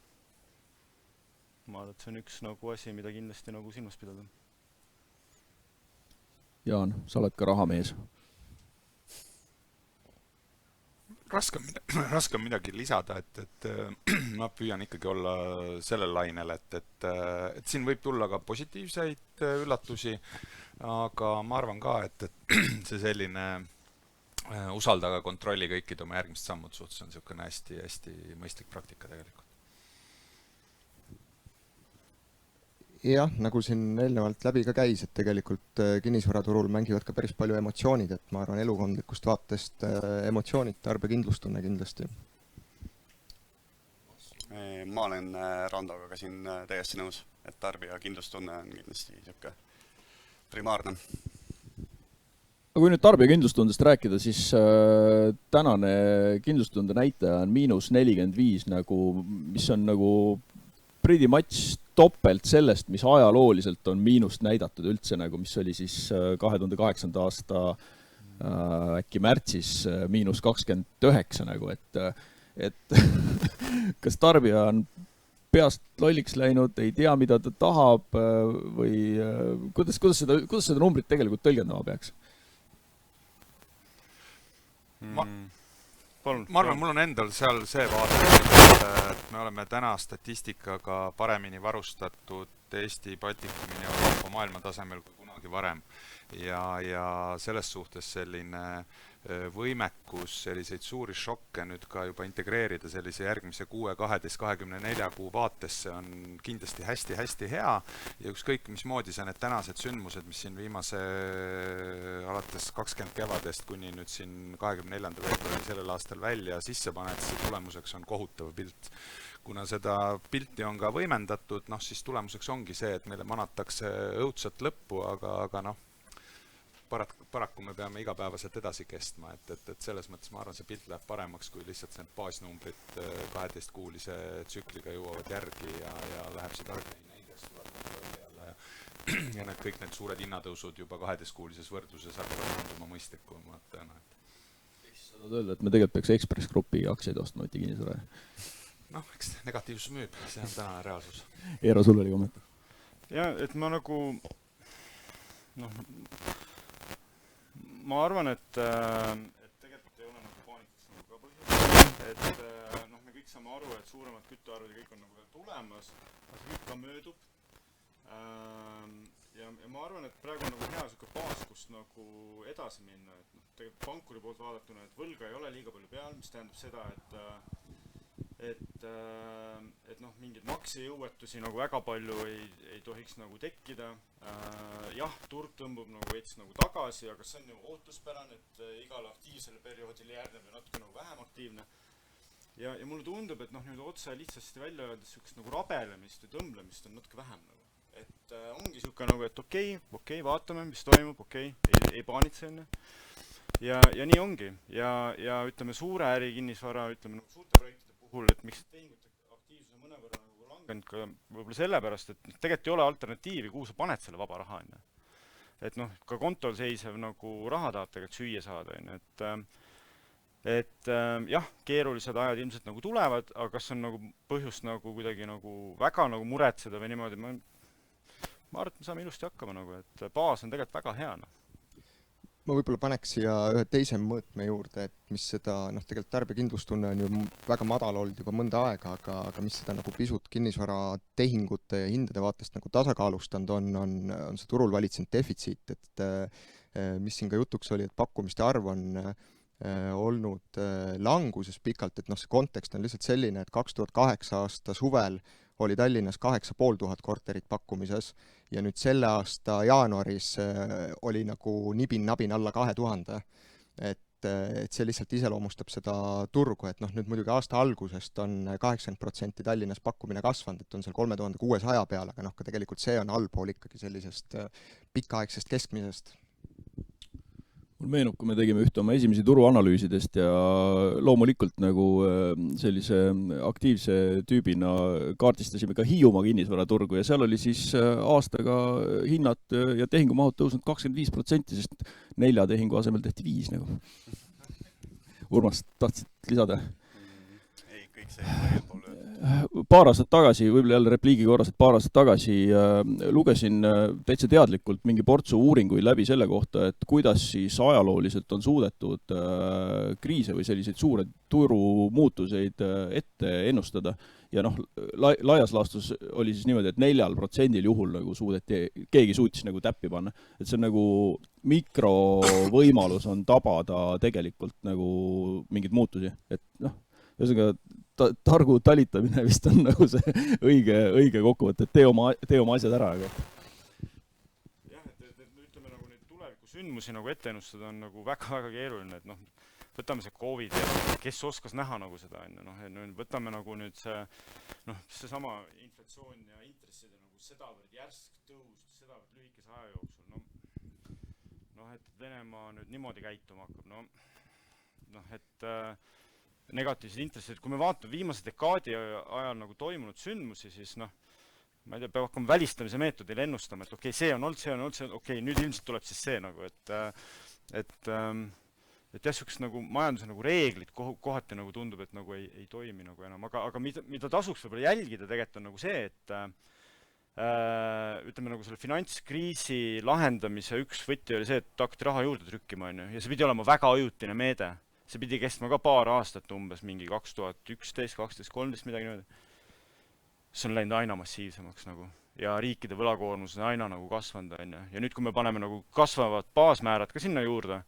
Ma arvan, et see on üks nagu asi, mida kindlasti nagu silmas pidada. Jaan, sa oled ka rahamees. raske on midagi lisada, et ma püüan ikkagi olla sellel lainel, et siin võib tulla ka positiivseid üllatusi, aga ma arvan ka, et see selline usaldaga kontrolli kõikide oma järgmist sammud suhtes on niisugune hästi mõistlik praktika tegelikult. Jah, nagu siin eelnevalt läbi ka käis, et tegelikult kinnisvaraturul mängivad ka päris palju emotsioonid, et ma arvan elukondlikust vaatest emotsioonid, tarbekindlustunne kindlasti. Ma olen Randoga ka siin täiesti nõus, et tarbija kindlustunne on kindlasti niisugune primaarne. Kui nüüd tarbija kindlustundest rääkida, siis tänane kindlustunde näitaja on -45, mis on nagu pretty much topelt sellest, mis ajalooliselt on miinust näidatud üldse, mis oli siis 2008. aasta äkki märtsis -29, et kas tarbija on peast lolliks läinud, ei tea, mida ta tahab või kuidas seda numbrit tegelikult tõlgendama peaks? Ma arvan, mul on endal seal see vaade, et me oleme täna statistikaga paremini varustatud Eesti, Baltikumini ja Euroopa maailma tasemel kui kunagi varem. Ja selles suhtes selline võimekus selliseid suuri šokke nüüd ka juba integreerida sellise järgmise 6, 12, 24 kuu vaatesse on kindlasti hästi hea ja ükskõik mismoodi sa need tänased sündmused, mis siin viimase alates 20 kevadest kuni nüüd siin 24. veebruari sellel aastal välja sisse paned, siis tulemuseks on kohutav pilt. Kuna seda pilti on ka võimendatud, siis tulemuseks ongi see, et meile manatakse õudset lõppu, aga paraku me peame igapäevaselt edasi kestma, et selles mõttes ma arvan, see pilt läheb paremaks, kui lihtsalt need baasnumbrid 12-kuulise tsükliga jõuavad järgi ja läheb see targneindeks ja need kõik need suured hinnatõusud juba 12-kuulises võrdluses hakkavad tunduma mõistlikumad. Sa tahad öelda, et me tegelikult peaks Ekspress Grupi aktsiaid ostma, võtti kinnisvara? Eks negatiivsus müüb, see on tänane reaalsus. Eero, sul oli kommentaar? Ja, et ma ma arvan, et tegelikult ei ole paanikas ka põhjus, et me kõik saame aru, et suuremad küttearved kõik on veel tulemas, aga see kõik ka möödub. Ja ma arvan, et praegu on hea baas, kust edasi minna, et tegelikult pankuri poolt vaadatuna, et võlga ei ole liiga palju peal, mis tähendab seda, et mingeid maksejõuetusi väga palju ei tohiks tekkida. Jah, turg tõmbub veits tagasi, aga see on ootuspärane, et igal aktiivsele perioodile järgneb ja natuke vähem aktiivne. Ja mulle tundub, et otse lihtsasti välja öeldes rabelemist ja tõmblemist on natuke vähem. Et ongi et okei, vaatame, mis toimub, ei paanitse enne. Ja nii ongi. Ja ütleme, suure äri kinnisvara, ütleme suurte projektide puhul, et miks tehingute aktiivsuse mõnevõrra langenud ka võib-olla sellepärast, et tegelikult ei ole alternatiivi, kuhu sa paned selle vaba raha. Et ka kontol seisev raha tahab tegelikult süüa saada. Et jah, keerulised ajad ilmselt tulevad, aga kas on põhjust kuidagi väga muretseda või niimoodi, ma arvan, et me saame ilusti hakkama, et baas on tegelikult väga hea. Ma võib-olla paneks siia ühe teise mõõtme juurde, et mis seda, tegelikult tarbekindlustunne on ju väga madal olnud juba mõnda aega, aga mis seda pisut kinnisvara tehingute ja hindade vaatest tasakaalustanud on see turul valitsenud defitsiit, et mis siin ka jutuks oli, et pakkumiste arv on olnud languses pikalt, et see kontekst on lihtsalt selline, et 2008 aasta suvel oli Tallinnas 8500 korterit pakkumises ja nüüd selle aasta jaanuaris oli nibin-nabin alla 2000. Et see lihtsalt iseloomustab seda turgu, et nüüd muidugi aasta algusest on 80% Tallinnas pakkumine kasvanud, et on seal 3600 peal, aga ka tegelikult see on allpool ikkagi sellisest pikaaegsest keskmisest. Mul meenub, kui me tegime ühte oma esimesi turuanalüüsidest ja loomulikult sellise aktiivse tüübina kaardistasime ka Hiiumaa kinnisvaraturgu ja seal oli siis aastaga hinnad ja tehingumahud tõusnud 25%, sest 4 tehingu asemel tehti 5. Urmas, tahtsid lisada? Ei, kõik see eelpool öeldud? Paar aastat tagasi, võib-olla jälle repliigi korras, et paar aastat tagasi lugesin täitsa teadlikult mingi portsu uuringuid läbi selle kohta, et kuidas siis ajalooliselt on suudetud kriise või selliseid suure turumuutuseid ette ennustada. Ja noh, laias laastus oli siis niimoodi, et 4% juhul nagu keegi suutis nagu täppi panna. Et see on nagu mikrovõimalus on tabada tegelikult nagu mingid muutusi. Et noh, ühesõnaga targu talitamine vist on nagu see õige kokkuvõte, et tee oma asjad ära. Aga. Jah, et ütleme nagu neid tuleviku sündmusi nagu ette ennustada on nagu väga-väga keeruline, et noh, võtame see COVID, kes oskas näha nagu seda, võtame nagu nüüd seesama inflatsioon ja intresside nagu sedavõrd järsk tõus, sedavõrd lühikese aja jooksul, et Venemaa nüüd niimoodi käituma hakkab, et negatiivsed intressid, kui me vaatame viimase dekaadi ajal nagu toimunud sündmusi, siis ma ei tea, peab hakkama välistamise meetodil ennustama, et okei, see on olnud, okei, nüüd ilmselt tuleb siis see nagu, et jah, sükest nagu majanduse nagu reeglid kohati nagu tundub, et nagu ei toimi nagu enam, aga mida tasuks võib-olla jälgida tegelikult on nagu see, et ütleme nagu selle finantskriisi lahendamise üks võti oli see, et hakati raha juurde trükkima, ja see pidi olema väga ajutine meede. See pidi kestma ka paar aastat umbes, mingi 2011, 12, 13, midagi niimoodi. See on läinud aina massiivsemaks nagu. Ja riikide võlakoormus on aina nagu kasvanud. Ja nüüd, kui me paneme nagu kasvavad baasmäärad ka sinna juurde,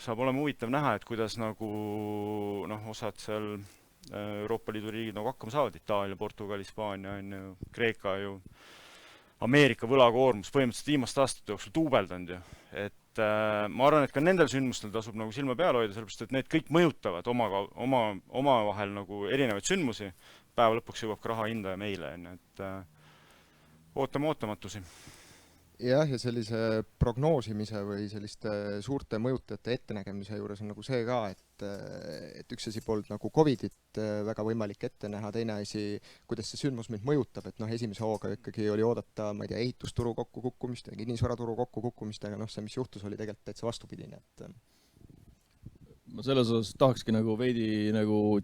saab olema huvitav näha, et kuidas nagu osad seal Euroopa Liidu riigid nagu hakkama saavad, Itaalia, Portugal, Hispaania, Kreeka ju, Ameerika võlakoormus põhimõtteliselt viimast aastate jooksul tuubeldanud ju, et ma arvan, et ka nendel sündmustel tasub nagu silma peal hoida, sellepärast, et need kõik mõjutavad omavahel nagu erinevaid sündmusi, päeva lõpuks jõuab ka raha hinda ja meile, et ootame ootamatusi. Jah, ja sellise prognoosimise või selliste suurte mõjutajate ettenägemise juures on nagu see ka, et üks asi polnud nagu Covidit väga võimalik ette näha, teine asi, kuidas see sündmus meid mõjutab, et esimese hooga ikkagi oli oodata, ma ei tea, ehitusturu kokkukukkumist ja kinnisvaraturu kokkukukkumist, aga see, mis juhtus, oli tegelikult täitsa vastupidine. Ma selles osas tahakski nagu veidi nagu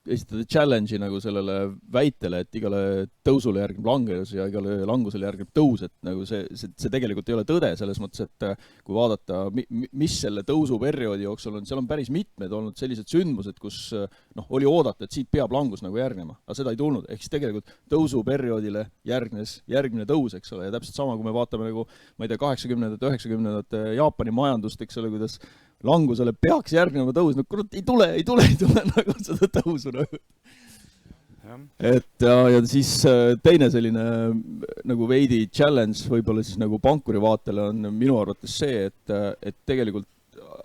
esitada challenge'i nagu sellele väitele, et igale tõusule järgneb langus ja igale langusele järgneb tõus, et nagu see tegelikult ei ole tõde selles mõttes, et kui vaadata, mis selle tõusuperioodi jooksul on, seal on päris mitmed olnud sellised sündmused, kus oli oodata, et siit peab langus nagu järgnema, aga seda ei tulnud, ehk siis tegelikult tõusuperioodile järgmine tõus, eks ole, ja täpselt sama, kui me vaatame nagu, ma ei tea, 80-ndate, 90-ndate Jaapani majandust, eks ole, kuidas langusele peaks järgnema tõus, kurat, ei tule nagu seda tõusu. Et ja siis teine selline nagu veidi challenge võib-olla siis nagu pankuri vaatele on minu arvates see, et tegelikult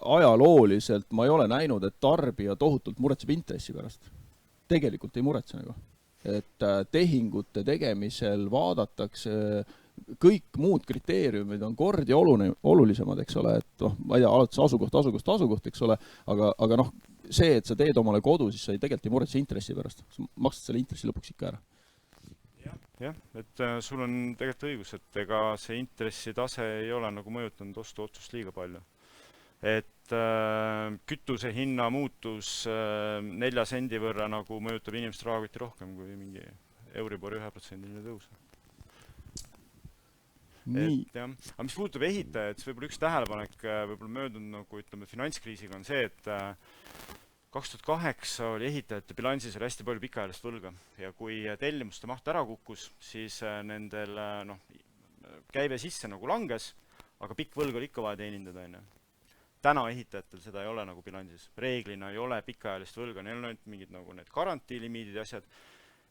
ajalooliselt ma ei ole näinud, et tarbija tohutult muretseb intressi pärast. Tegelikult ei muretse nagu. Et tehingute tegemisel vaadatakse kõik muud kriteeriumid on kordi olulisemad, eks ole, et ma ei tea, alates asukoht, eks ole, aga see, et sa teed omale kodu, siis sa tegelikult ei muretse intressi pärast. Sa maksad selle intressi lõpuks ikka ära. Jah, et sul on tegelikult õigus, et ega see intressi tase ei ole nagu mõjutanud ostuotsust liiga palju. Et kütuse hinna muutus 4 sendi võrra nagu mõjutab inimeste rahakoti rohkem kui mingi Euribori 1% tõus. Aga mis puudutab ehitajaid, siis võib-olla üks tähelepanek võib-olla möödunud nagu ütleme finantskriisiga on see, et 2008 oli ehitajate bilansis oli hästi palju pikaajalist võlga ja kui tellimuste maht ära kukkus, siis nendel käive sisse nagu langes, aga pikk võlg oli ikka vaja teenindada. Täna ehitajatel seda ei ole nagu bilansis. Reeglina ei ole pikaajalist võlga, neil on mingid nagu need garantiilimiidid ja asjad.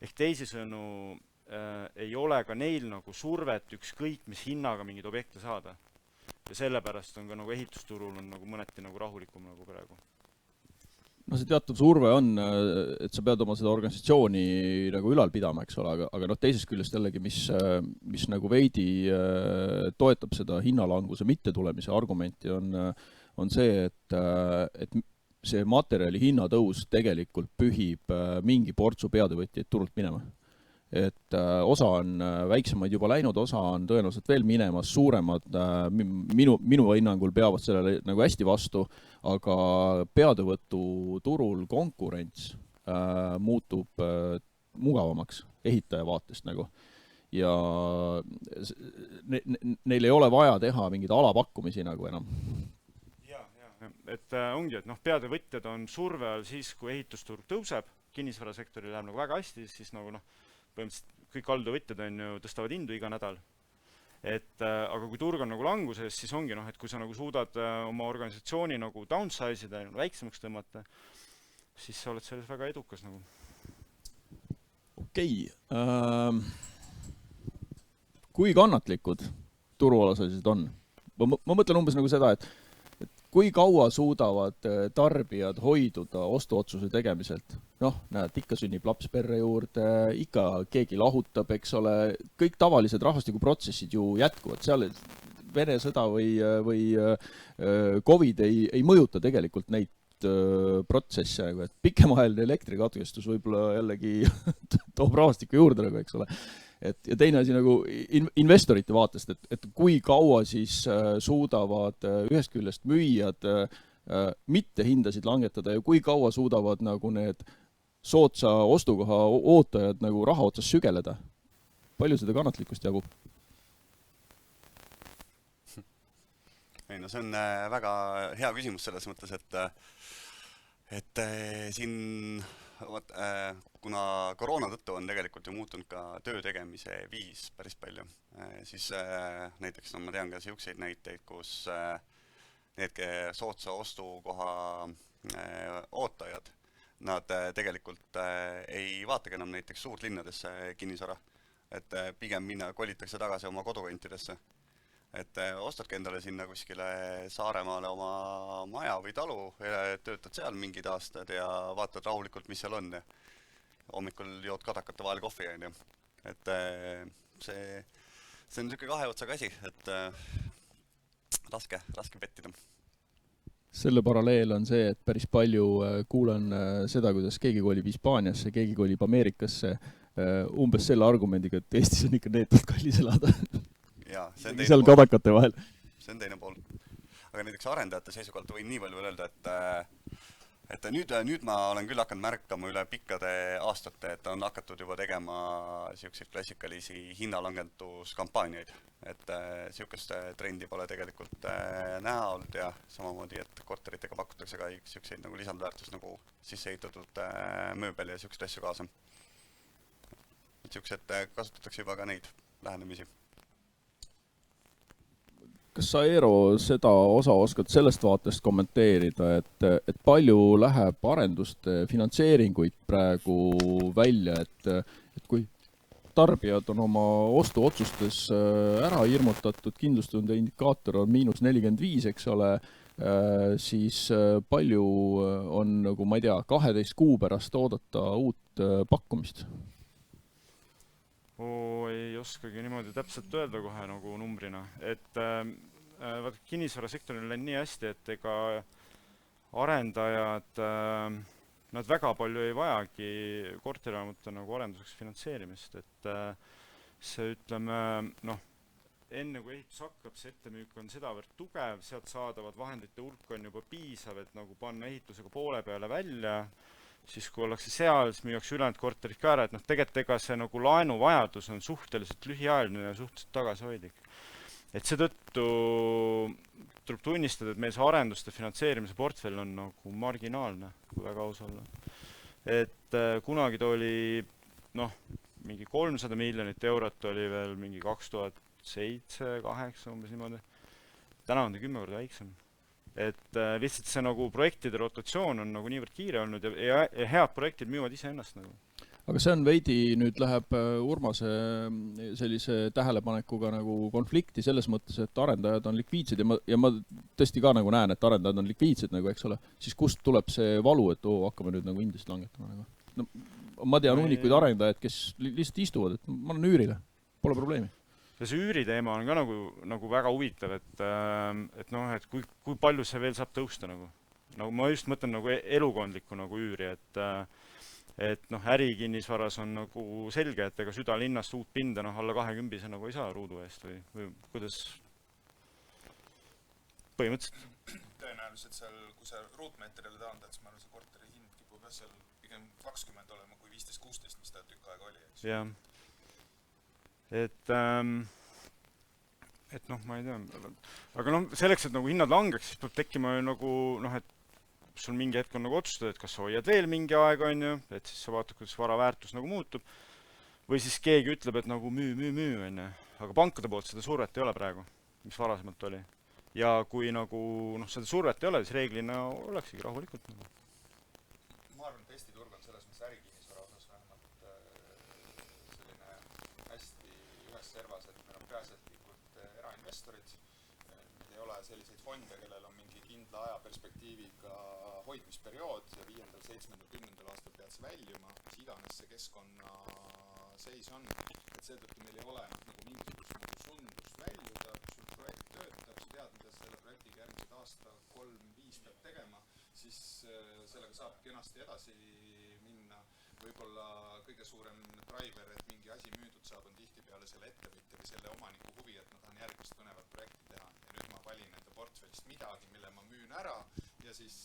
Ehk teisisõnu ei ole ka neil nagu survet ükskõik, mis hinnaga mingid objekte saada. Ja sellepärast on ka nagu ehitusturul on nagu mõneti nagu rahulikum nagu praegu. No see teatav surve on, et sa pead oma seda organisatsiooni nagu ülal pidama, eks ole, aga teisest küljest jällegi, mis nagu veidi toetab seda hinnalanguse mittetulemise argumenti on see, et see materjali hinnatõus tegelikult pühib mingi portsu peatöövõtjaid turult minema. Et osa on väiksemaid juba läinud, osa on tõenäoliselt veel minemas, suuremad minu hinnangul peavad sellele nagu hästi vastu, aga peatöövõtu turul konkurents muutub mugavamaks ehitaja vaatest nagu. Ja neil ei ole vaja teha mingeid alapakkumisi nagu enam. Et ongi, et peatöövõtjad on surve all siis, kui ehitusturg tõuseb, kinnisvarasektori läheb nagu väga hästi, siis nagu põhimõtteliselt kõik alltöövõtjad on ju tõstavad hindu iga nädal. Aga kui turg on nagu languses, siis ongi, et kui sa nagu suudad oma organisatsiooni nagu downsize ida, väiksemaks tõmmata, siis sa oled selles väga edukas nagu. Okei. Kui kannatlikud turuolased on? Ma mõtlen umbes nagu seda, et kui kaua suudavad tarbijad hoiduda ostuotsuse tegemiselt? Näed, ikka sünnib laps perre juurde, ikka keegi lahutab, eks ole, kõik tavalised rahvastikuprotsessid ju jätkuvad. Seal Vene sõda või COVID ei mõjuta tegelikult neid protsesse, et pikemaajaline elektrikatkestus võib-olla jällegi toob rahvastikku juurde, eks ole. Ja teine asi nagu investorite vaatest, et kui kaua siis suudavad ühest küljest müüjad mitte hindasid langetada ja kui kaua suudavad nagu need sootsa ostukoha ootajad nagu raha otsas sügeleda? Palju seda kannatlikkust jagub? Ei, no see on väga hea küsimus selles mõttes, et siin kuna koroona tõttu on tegelikult ju muutunud ka töö tegemise viis päris palju, siis näiteks ma tean ka selliseid näiteid, kus need sootsa ostukoha ootajad, nad tegelikult ei vaatagi enam näiteks suurlinnadesse kinnisvara, et pigem kolitakse tagasi oma kodukantidesse. Et ostadki endale sinna kuskile Saaremaale oma maja või talu, töötad seal mingid aastad ja vaatad rahulikult, mis seal on. Ja hommikul jood kadakate vahel kohvi. Et see on niisugune kahe otsaga asi, et raske pettida. Selle paralleel on see, et päris palju kuulen seda, kuidas keegi kolib Hispaaniasse, keegi kolib Ameerikasse umbes selle argumendiga, et Eestis on ikka neetult kallis elada. Seal kadakate vahel. See on teine pool. Aga näiteks arendajate seisukohalt võin nii palju öelda, et nüüd ma olen küll hakanud märkama üle pikkade aastate, et on hakatud juba tegema selliseid klassikalisi hinnalangetuskampaaniaid. Et sellisest trendi pole tegelikult näha olnud ja samamoodi, et korteritega pakutakse ka selliseid nagu lisandväärtust nagu sisse ehitatud mööbel ja selliseid asju kaasa. Et sellised kasutatakse juba ka neid lähenemisi. Kas sa, Eero, seda osa oskad sellest vaatest kommenteerida, et palju läheb arenduste finantseeringuid praegu välja, et kui tarbijad on oma ostuotsustes ära hirmutatud, kindlustunde indikaator on -45, eks ole, siis palju on, nagu ma ei tea, 12 kuu pärast oodata uut pakkumist? Ei oskagi niimoodi täpselt öelda kohe nagu numbrina, et kinnisvarasektoril on nii hästi, et ega arendajad, nad väga palju ei vajagi korterelamute nagu arenduseks finantseerimist, et see ütleme, enne kui ehitus hakkab, see ettemüük on sedavõrd tugev, sealt saadavad vahendite hulk on juba piisav, et nagu panna ehitusega poole peale välja, siis kui ollakse seal, siis müüakse ülejäänud korterid ka ära, et tegelikult ega see nagu laenuvajadus on suhteliselt lühiajaline ja suhteliselt tagasihoidlik. Et seetõttu tuleb tunnistada, et meil see arenduste finantseerimise portfell on nagu marginaalne, kui väga aus olla. Et kunagi ta oli mingi 300 miljonit eurot oli veel mingi 2007-2008 umbes niimoodi. Täna on ta 10 korda väiksem. Et lihtsalt see nagu projektide rotatsioon on nagu niivõrd kiire olnud ja head projektid müüvad ise ennast nagu. Aga see on veidi, nüüd läheb Urmase sellise tähelepanekuga nagu konflikti selles mõttes, et arendajad on likviidsed ja ma tõesti ka nagu näen, et arendajad on likviidsed nagu, eks ole, siis kust tuleb see valu, et hakkame nüüd nagu hindasid langetama nagu. Ma tean uunikuid arendajaid, kes lihtsalt istuvad, et ma olen üürile, pole probleemi. Ja see üüriteema on ka nagu väga huvitav, et kui palju see veel saab tõusta nagu. Ma just mõtlen nagu elukondlikku nagu üüri, et ärikinnisvaras on nagu selge, et ega südalinnast uut pinda alla 20 see nagu ei saa ruudu eest või kuidas põhimõtteliselt? Tõenäoliselt seal, kui sa ruutmeetrile taandad, siis ma arvan, see korteri hind kipub seal pigem 20 olema kui 15-16, mis ta tükk aega oli. Jah. Et noh, ma ei tea, aga noh, selleks, et nagu hinnad langeks, siis peab tekkima nagu, noh, et sul mingi hetk on nagu otsustada, et kas sa hoiad veel mingi aeg, on ju, et siis sa vaatad, kuidas vara väärtus nagu muutub, või siis keegi ütleb, et nagu müü, on ju, aga pankade poolt seda survet ei ole praegu, mis varasemalt oli. Ja kui nagu, noh, seda survet ei ole, siis reeglina oleksigi rahulikult. Ma arvan, et Eesti turg on selles mõttes ärikinnisvara osas vähemalt selline hästi ühes servas, et meil on peaasjalikult erainvestorid. Meil ei ole selliseid fonde, kellel on mingi kindla ajaperspektiiviga hoidmisperiood ja 5., 7., 10. aastal pead see väljuma, mis iganes see keskkonna seis on. Et seetõttu meil ei ole nagu mingisugust sundust väljuda, kui sul projekt töötab, sa tead, mida selle projektiga järgmised aasta 3-5 peab tegema, siis sellega saab kenasti edasi minna. Võib-olla kõige suurem driver, et mingi asi müüdud saab, on tihtipeale selle ettevõtja või selle omaniku huvi, et ma tahan järgmist põnevat projekti teha. Ja nüüd ma valin enda portfellist midagi, mille ma müün ära ja siis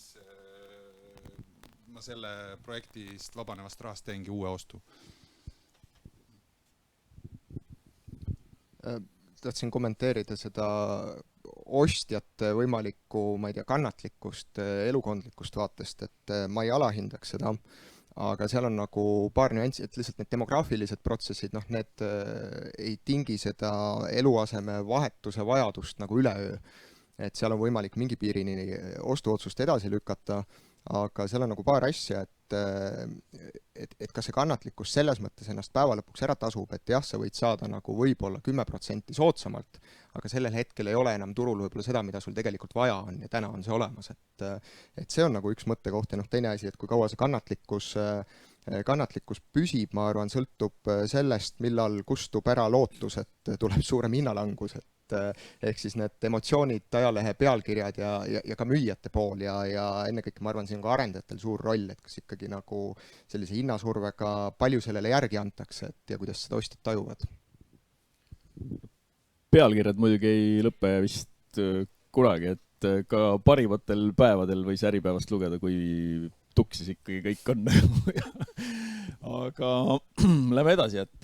ma selle projektist vabanevast rahast teengi uue ostu. Tahtsin kommenteerida seda ostjate võimalikku, ma ei tea, kannatlikkust, elukondlikust vaatest, et ma ei alahindaks seda, aga seal on nagu paar nüanssi, et lihtsalt need demograafilised protsessid, noh, need ei tingi seda eluaseme vahetuse vajadust nagu üleöö. Et seal on võimalik mingi piirini ostuotsust edasi lükata, aga seal on nagu paar asja, et kas see kannatlikkus selles mõttes ennast päeva lõpuks ära tasub, et jah, sa võid saada nagu võib-olla 10% soodsamalt, aga sellel hetkel ei ole enam turul võib-olla seda, mida sul tegelikult vaja on ja täna on see olemas, et see on nagu üks mõttekoht ja noh, teine asi, et kui kaua see kannatlikkus püsib, ma arvan, sõltub sellest, millal kustub ära lootus, et tuleb suurem hinnalangus, ehk siis need emotsioonid, ajalehe pealkirjad ja ka müüjate pool ja ennekõike ma arvan, siin on ka arendajatel suur roll, et kas ikkagi nagu sellise hinnasurvega palju sellele järgi antakse ja kuidas seda ostjad tajuvad. Pealkirjad muidugi ei lõpe vist kunagi, et ka parimatel päevadel võis Äripäevast lugeda, kui tuksis ikkagi kõik on. Aga lähme edasi, et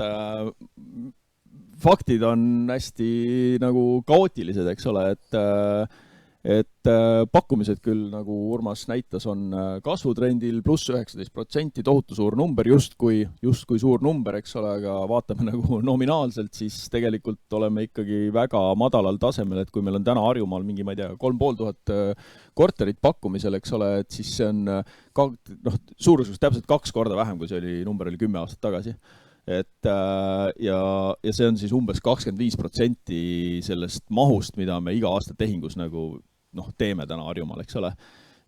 faktid on hästi nagu kaootilised, eks ole, et pakkumised küll, nagu Urmas näitas, on kasvutrendil pluss 19%, tohutu suur number, justkui suur number, eks ole, aga vaatame nagu nominaalselt, siis tegelikult oleme ikkagi väga madalal tasemel, et kui meil on täna Harjumaal mingi, ma ei tea, 3500 korterit pakkumisel, eks ole, et siis see on suurusjärgus täpselt 2 korda vähem, kui see number oli 10 aastat tagasi. Et, ja see on siis umbes 25% sellest mahust, mida me iga aasta tehingus nagu teeme täna Harjumaal, eks ole.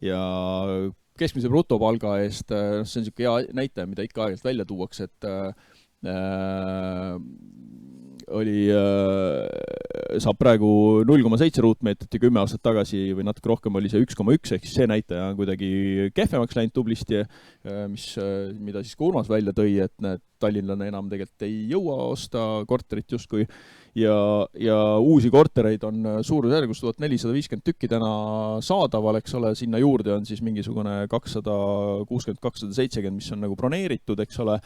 Ja keskmise brutopalga eest, see on selline hea näitaja, mida ikka aegelt välja tuuakse, et saab praegu 0,7 ruutmeetrit ja 10 aastat tagasi või natuke rohkem oli see 1,1, ehk siis see näitaja on kuidagi kehvemaks läinud tublisti, mida siis ka Urmas välja tõi, et tallinlane enam tegelikult ei jõua osta korterit justkui ja uusi kortereid on suurusjärgus 1450 tükki täna saadaval, eks ole, sinna juurde on siis mingisugune 260-270, mis on nagu broneeritud, eks ole,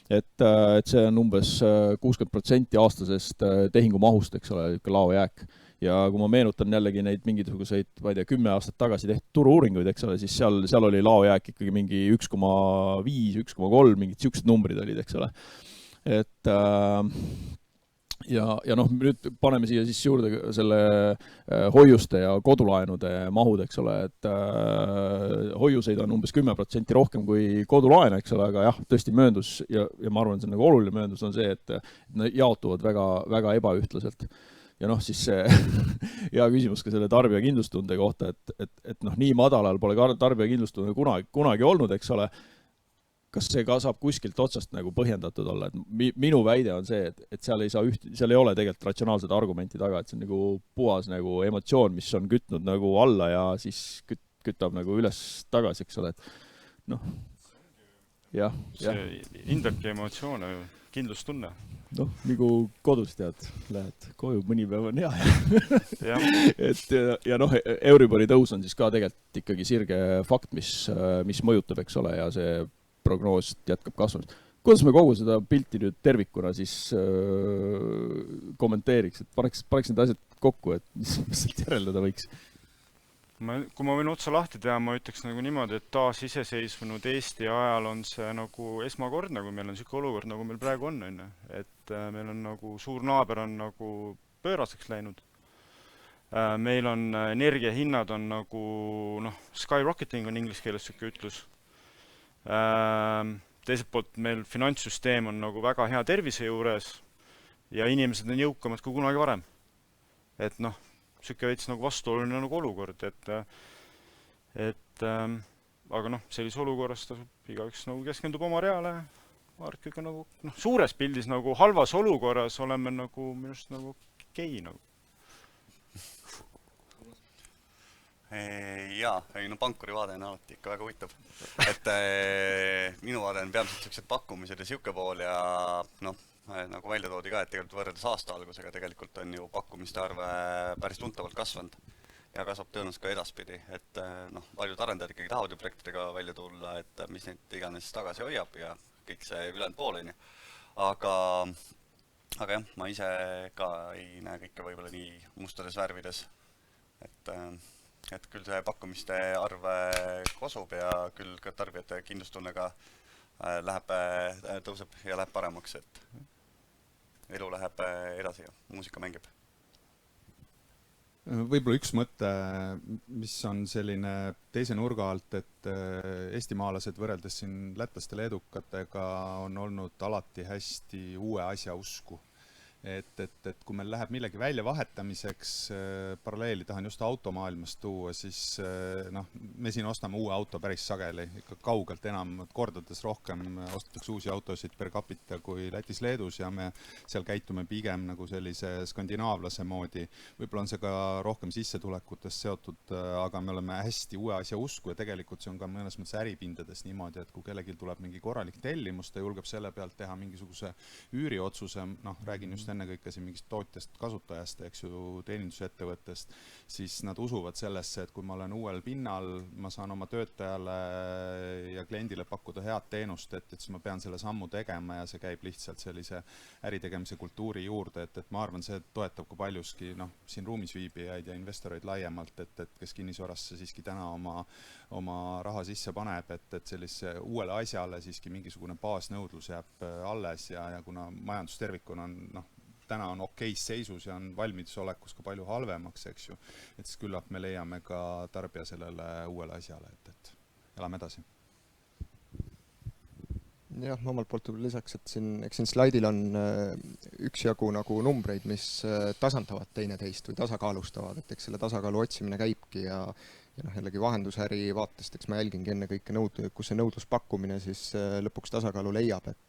et see on umbes 60% aastasest tehingumahust, eks ole, laojääk. Ja kui ma meenutan jällegi neid mingisuguseid, ma ei tea, 10 aastat tagasi tehtud turu-uuringuid, eks ole, siis seal oli laojääk ikkagi mingi 1,5, 1,3, mingid siuksed numbrid olid, eks ole. Et ja noh, nüüd paneme siia siis juurde selle hoiuste ja kodulaenude mahud, eks ole, et hoiuseid on umbes 10% rohkem kui kodulaene, eks ole, aga jah, tõesti mööndus ja ma arvan, see on nagu oluline mööndus on see, et need jaotuvad väga, väga ebaühtlaselt. Ja noh, siis see hea küsimus ka selle tarbija kindlustunde kohta, et noh, nii madalal pole tarbija kindlustunde kunagi olnud, eks ole, kas see ka saab kuskilt otsast nagu põhjendatud olla, et minu väide on see, et seal ei ole tegelikult ratsionaalsed argumenti taga, et see on nagu puhas nagu emotsioon, mis on kütnud nagu alla ja siis kütab nagu üles tagasi, eks ole, et noh, jah. See hindabki emotsioone, kindlustunne. Noh, nagu kodus tead, lähed koju, mõni päev on hea. Ja noh, Euribori tõus on siis ka tegelikult ikkagi sirge fakt, mis mõjutab, eks ole, ja see prognoos jätkab kasvamist. Kuidas me kogu seda pilti nüüd tervikuna siis kommenteeriks, et paneks need asjad kokku, et mis sealt järeldada võiks? Kui ma võin otsa lahti teha, ma ütleks nagu niimoodi, et taas iseseisvunud Eesti ajal on see nagu esmakordne, kui meil on selline olukord, nagu meil praegu on. Et meil on nagu suur naaber on nagu pööraseks läinud. Meil on energiahinnad on nagu skyrocketing on inglise keeles selline ütlus. Teiselt poolt meil finantssüsteem on nagu väga hea tervise juures ja inimesed on jõukamad kui kunagi varem. Et selline veits nagu vastuoluline nagu olukord, aga sellise olukorras tasub igaüks nagu keskendub oma reale. Arkiga nagu suures pildis nagu halvas olukorras oleme nagu minust nagu okei nagu. Jaa, pankuri vaade on alati ikka väga huvitav. Et minu vaade on peamiselt sellised pakkumised ja siuke pool ja nagu välja toodi ka, et tegelikult võrreldes aasta algusega tegelikult on ju pakkumiste arve päris tuntavalt kasvanud ja kasvab tõenäoliselt ka edaspidi. Et paljud arendajad ikkagi tahavad ju projektidega välja tulla, et mis neid iganes tagasi hoiab ja kõik see ülejäänud pool on ju. Aga jah, ma ise ka ei näe kõike võib-olla nii mustades värvides. Et küll see pakkumiste arv kosub ja küll ka tarbijate kindlustunnega tõuseb ja läheb paremaks, et elu läheb edasi ja muusika mängib. Võib-olla üks mõte, mis on selline teise nurga alt, et eestimaalased võrreldes siin lätlaste leedukatega on olnud alati hästi uue asja usku. Et kui meil läheb millegi välja vahetamiseks, paralleeli tahan just automaailmast tuua, siis me siin ostame uue auto päris sageli, ikka kaugelt enam, kordades rohkem ostetakse uusi autosid per capita kui Lätis-Leedus ja me seal käitume pigem nagu sellise skandinaavlase moodi. Võib-olla on see ka rohkem sissetulekutest seotud, aga me oleme hästi uue asja usku ja tegelikult see on ka mõnes mõttes äripindades niimoodi, et kui kellelgi tuleb mingi korralik tellimus, ta julgeb selle pealt teha mingisuguse üüriotsuse, räägin just ennekõike siin mingist tootjast, kasutajast, eks ju, teenindusettevõttest, siis nad usuvad sellesse, et kui ma olen uuel pinnal, ma saan oma töötajale ja kliendile pakkuda head teenust, et siis ma pean selle sammu tegema ja see käib lihtsalt sellise äritegemise kultuuri juurde, et ma arvan, see toetab ka paljuski siin ruumis viibijaid ja investoreid laiemalt, et kes kinnisvarasse siiski täna oma raha sisse paneb, et sellise uuele asjale siiski mingisugune baasnõudlus jääb alles ja kuna majandustervikuna on täna on okeis seisus ja on valmidusolekus ka palju halvemaks, eks ju, et siis küllap me leiame ka tarbija sellele uuele asjale, et elame edasi. Jah, ma omalt poolt lisaks, et siin slaidil on üksjagu nagu numbreid, mis tasandavad teineteist või tasakaalustavad, et eks selle tasakaalu otsimine käibki ja jällegi vahendusäri vaatest, eks ma jälgingi enne kõike kus see nõudluspakkumine siis lõpuks tasakaalu leiab, et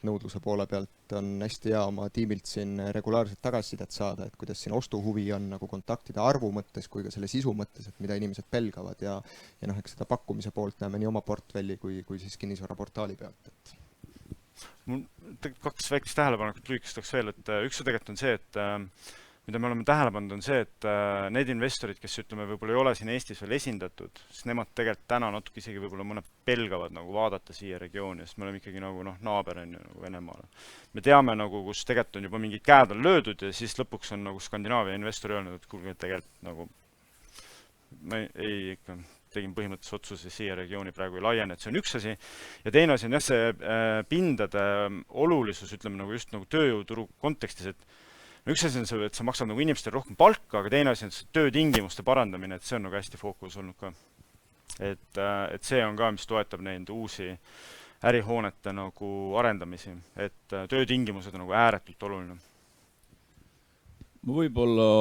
nõudluse poole pealt on hästi hea oma tiimilt siin regulaarselt tagasisidet saada, et kuidas siin ostuhuvi on nagu kontaktide arvu mõttes kui ka selle sisu mõttes, et mida inimesed pelgavad ja eks seda pakkumise poolt näeme nii oma portfelli kui siis kinnisvaraportaali pealt. Mul kaks väikest tähelepanekut lühikestaks veel, et üks tegelikult on see, et mida me oleme tähele pannud, on see, et need investorid, kes võib-olla ei ole siin Eestis veel esindatud, siis nemad tegelikult täna natuke isegi võib-olla mõned pelgavad nagu vaadata siia regiooni, sest me oleme ikkagi nagu naaber on ju nagu Venemaale. Me teame nagu, kus tegelikult on juba mingid käed on löödud ja siis lõpuks on nagu Skandinaavia investori öelnud, et kuulge tegelikult nagu ma tegin põhimõtteliselt otsuse siia regiooni praegu ei laiene, et see on üks asi. Ja teine asi on jah, see pindade olulisus, ütleme nagu just nagu tööjõuturu kontekstis, et üks asi on see, et sa maksad nagu inimestele rohkem palka, aga teine asi on see töötingimuste parandamine, et see on nagu hästi fookus olnud ka. Et see on ka, mis toetab neid uusi ärihoonete nagu arendamisi, et töötingimused on nagu ääretult oluline. Ma võib-olla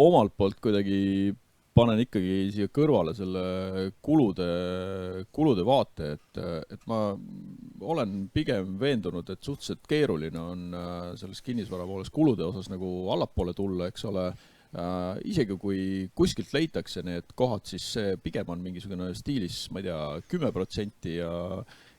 omalt poolt kuidagi panen ikkagi siia kõrvale selle kulude vaate, et ma olen pigem veendunud, et suhteliselt keeruline on selles kinnisvara pooles kulude osas nagu allapoole tulla, eks ole, isegi kui kuskilt leitakse need kohad, siis see pigem on mingisugune stiilis, ma ei tea, 10%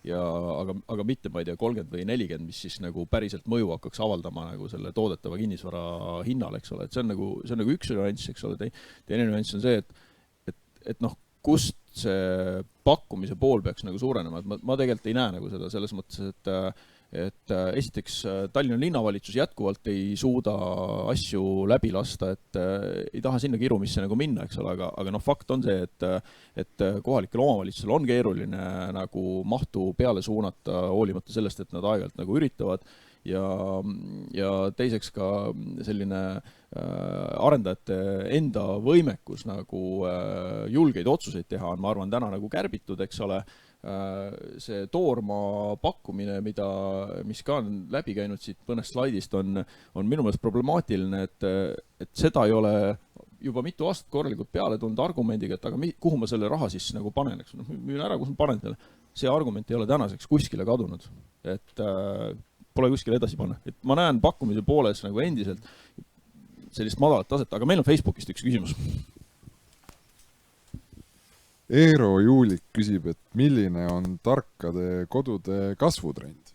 aga mitte, ma ei tea, 30 või 40, mis siis nagu päriselt mõju hakkaks avaldama nagu selle toodetava kinnisvara hinnal, eks ole, et see on nagu üks nüanss, eks ole, teine nüanss on see, et kust see pakkumise pool peaks nagu suurenema, et ma tegelikult ei näe nagu seda selles mõttes, et esiteks Tallinna linnavalitsus jätkuvalt ei suuda asju läbi lasta, et ei taha sinna kirumisse nagu minna, eks ole, aga noh, fakt on see, et kohalikel omavalitsusel on keeruline nagu mahtu peale suunata, hoolimata sellest, et nad aeg-ajalt nagu üritavad ja teiseks ka selline arendajate enda võimekus nagu julgeid otsuseid teha on, ma arvan, täna nagu kärbitud, eks ole. See toorma pakkumine, mis ka on läbi käinud siit mõnest slaidist, on minu meelest problemaatiline, et seda ei ole juba mitu aastat korralikult peale tulnud argumendiga, et aga kuhu ma selle raha siis nagu panen, eks müün ära, kus ma panen selle. See argument ei ole tänaseks kuskile kadunud, et pole kuskile edasi panna. Et ma näen pakkumise pooles nagu endiselt sellist madalat taset, aga meil on Facebookist üks küsimus. Eero Juulik küsib, et milline on tarkade kodude kasvutrend?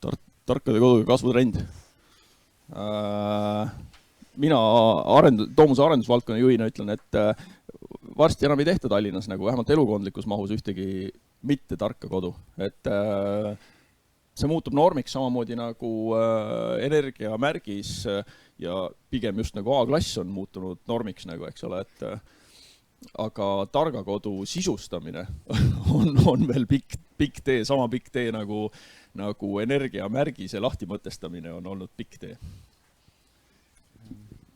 Tarkade kodude kasvutrend. Mina Toomuse arendusvaldkonna juhina ütlen, et varsti enam ei tehta Tallinnas nagu vähemalt elukondlikus mahus ühtegi mitte tarka kodu. Et see muutub normiks samamoodi nagu energiamärgis ja pigem just nagu A-klass on muutunud normiks nagu, eks ole, et aga targa kodu sisustamine on veel pikk tee, sama pikk tee nagu energiamärgise lahtimõtestamine on olnud pikk tee.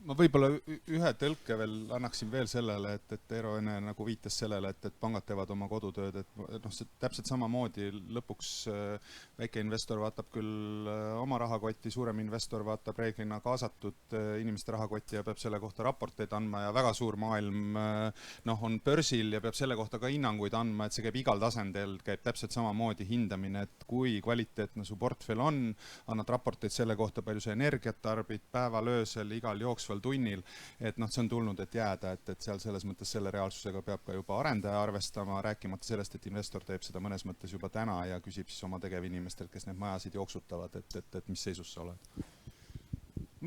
Ma võib-olla ühe tõlke veel annaksin veel sellele, et Eero enne nagu viitas sellele, et pangad teevad oma kodutööd, et noh, see täpselt samamoodi lõpuks väike investor vaatab küll oma rahakotti, suurem investor vaatab reeglina kaasatud inimeste rahakotti ja peab selle kohta raporteid andma ja väga suur maailm on börsil ja peab selle kohta ka hinnanguid andma, et see käib igal tasandil, käib täpselt samamoodi hindamine, et kui kvaliteetne su portfell on, annad raporteid selle kohta, palju see energiat tarbid, päeval, öösel, igal jooksval tunnil, et see on tulnud, et jääda, et seal selles mõttes selle reaalsusega peab ka juba arendaja arvestama, rääkimata sellest, et investor teeb seda mõnes mõttes juba täna ja küsib siis oma tegevinimestelt, kes need majasid jooksutavad, et mis seisus sa oled.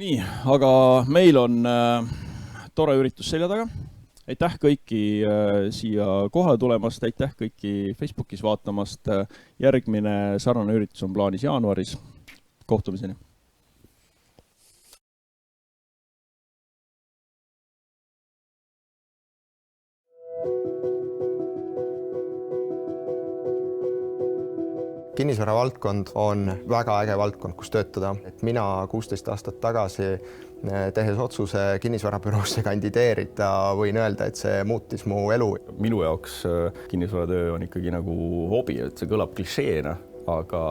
Nii, aga meil on tore üritus selja taga. Aitäh kõiki siia kohale tulemast, aitäh kõiki Facebookis vaatamast. Järgmine sarnane üritus on plaanis jaanuaris. Kohtumiseni. Kinnisvara valdkond on väga äge valdkond, kus töötada. Et mina 16 aastat tagasi tehes otsuse kinnisvarabüroosse kandideerida, võin öelda, et see muutis mu elu. Minu jaoks kinnisvaratöö on ikkagi nagu hobi, et see kõlab klišeena, aga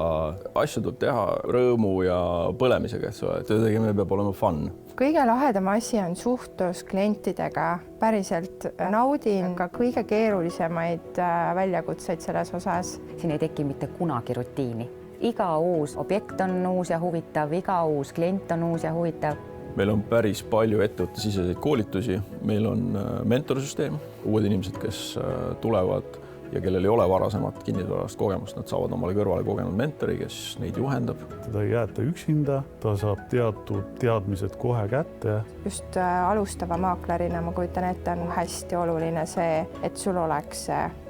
asju tuleb teha rõõmu ja põlemisega, et töö tegemine peab olema fun. Kõige lahedam asi on suhtlus klientidega. Päriselt naudin ka kõige keerulisemaid väljakutseid selles osas. Siin ei teki mitte kunagi rutiini. Iga uus objekt on uus ja huvitav, iga uus klient on uus ja huvitav. Meil on päris palju ettevõttesiseseid koolitusi. Meil on mentorsüsteem, uued inimesed, kes tulevad ja kellel ei ole varasemat kinnisvarast kogemust, nad saavad omale kõrvale kogenud mentori, kes neid juhendab. Teda ei jäeta üksinda, ta saab teatud teadmised kohe kätte. Just alustava maaklerina ma kujutan ette, on hästi oluline see, et sul oleks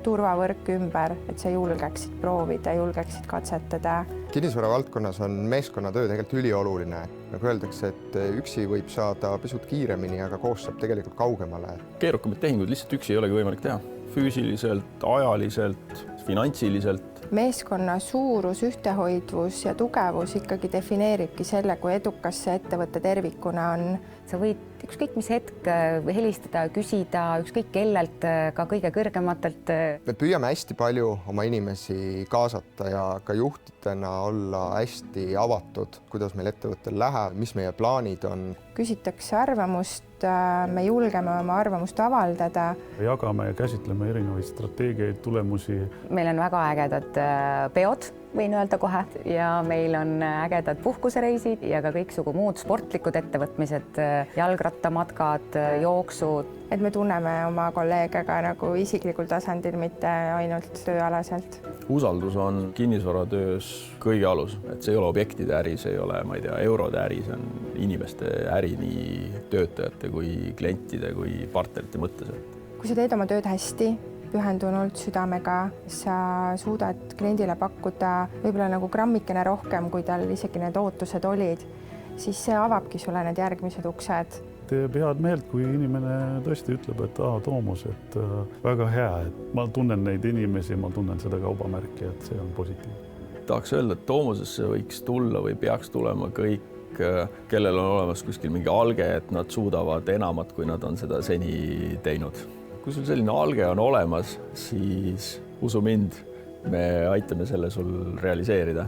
turvavõrk ümber, et sa julgeksid proovida, julgeksid katsetada. Kinnisvara valdkonnas on meeskonnatöö tegelikult ülioluline. Nagu öeldakse, et üksi võib saada pisut kiiremini, aga koos saab tegelikult kaugemale. Keerukamad tehingud lihtsalt üksi ei olegi võimalik teha. Füüsiliselt, ajaliselt, finantsiliselt. Meeskonna suurus, ühtehoidvus ja tugevus ikkagi defineeribki selle, kui edukas see ettevõtte tervikuna on. Sa võid ükskõik mis hetk helistada, küsida, ükskõik kellelt, ka kõige kõrgematelt. Me püüame hästi palju oma inimesi kaasata ja ka juhtidena olla hästi avatud, kuidas meil ettevõttel läheb, mis meie plaanid on. Küsitakse arvamust, me julgeme oma arvamust avaldada. Jagame ja käsitleme erinevaid strateegiaid, tulemusi. Meil on väga ägedad ägedad peod, võin öelda kohe, ja meil on ägedad puhkusereisid ja ka kõiksugu muud sportlikud ettevõtmised, jalgrattamatkad, jooksud. Et me tunneme oma kolleege ka nagu isiklikul tasandil, mitte ainult tööalaselt. Usaldus on kinnisvaratöös kõige alus, et see ei ole objektide äri, see ei ole, ma ei tea, eurode äri, see on inimeste äri nii töötajate kui klientide kui partnerite mõttes. Kui sa teed oma tööd hästi, pühendunult südamega, sa suudad kliendile pakkuda võib-olla nagu grammikene rohkem, kui tal isegi need ootused olid, siis see avabki sulle need järgmised uksed. Teeb head meelt, kui inimene tõesti ütleb, et Toomas, et väga hea, et ma tunnen neid inimesi, ma tunnen seda kaubamärki, et see on positiivne. Tahaks öelda, et Toomasesse võiks tulla või peaks tulema kõik, kellel on olemas kuskil mingi alge, et nad suudavad enamat, kui nad on seda seni teinud. Kui sul selline alge on olemas, siis usu mind, me aitame selle sul realiseerida.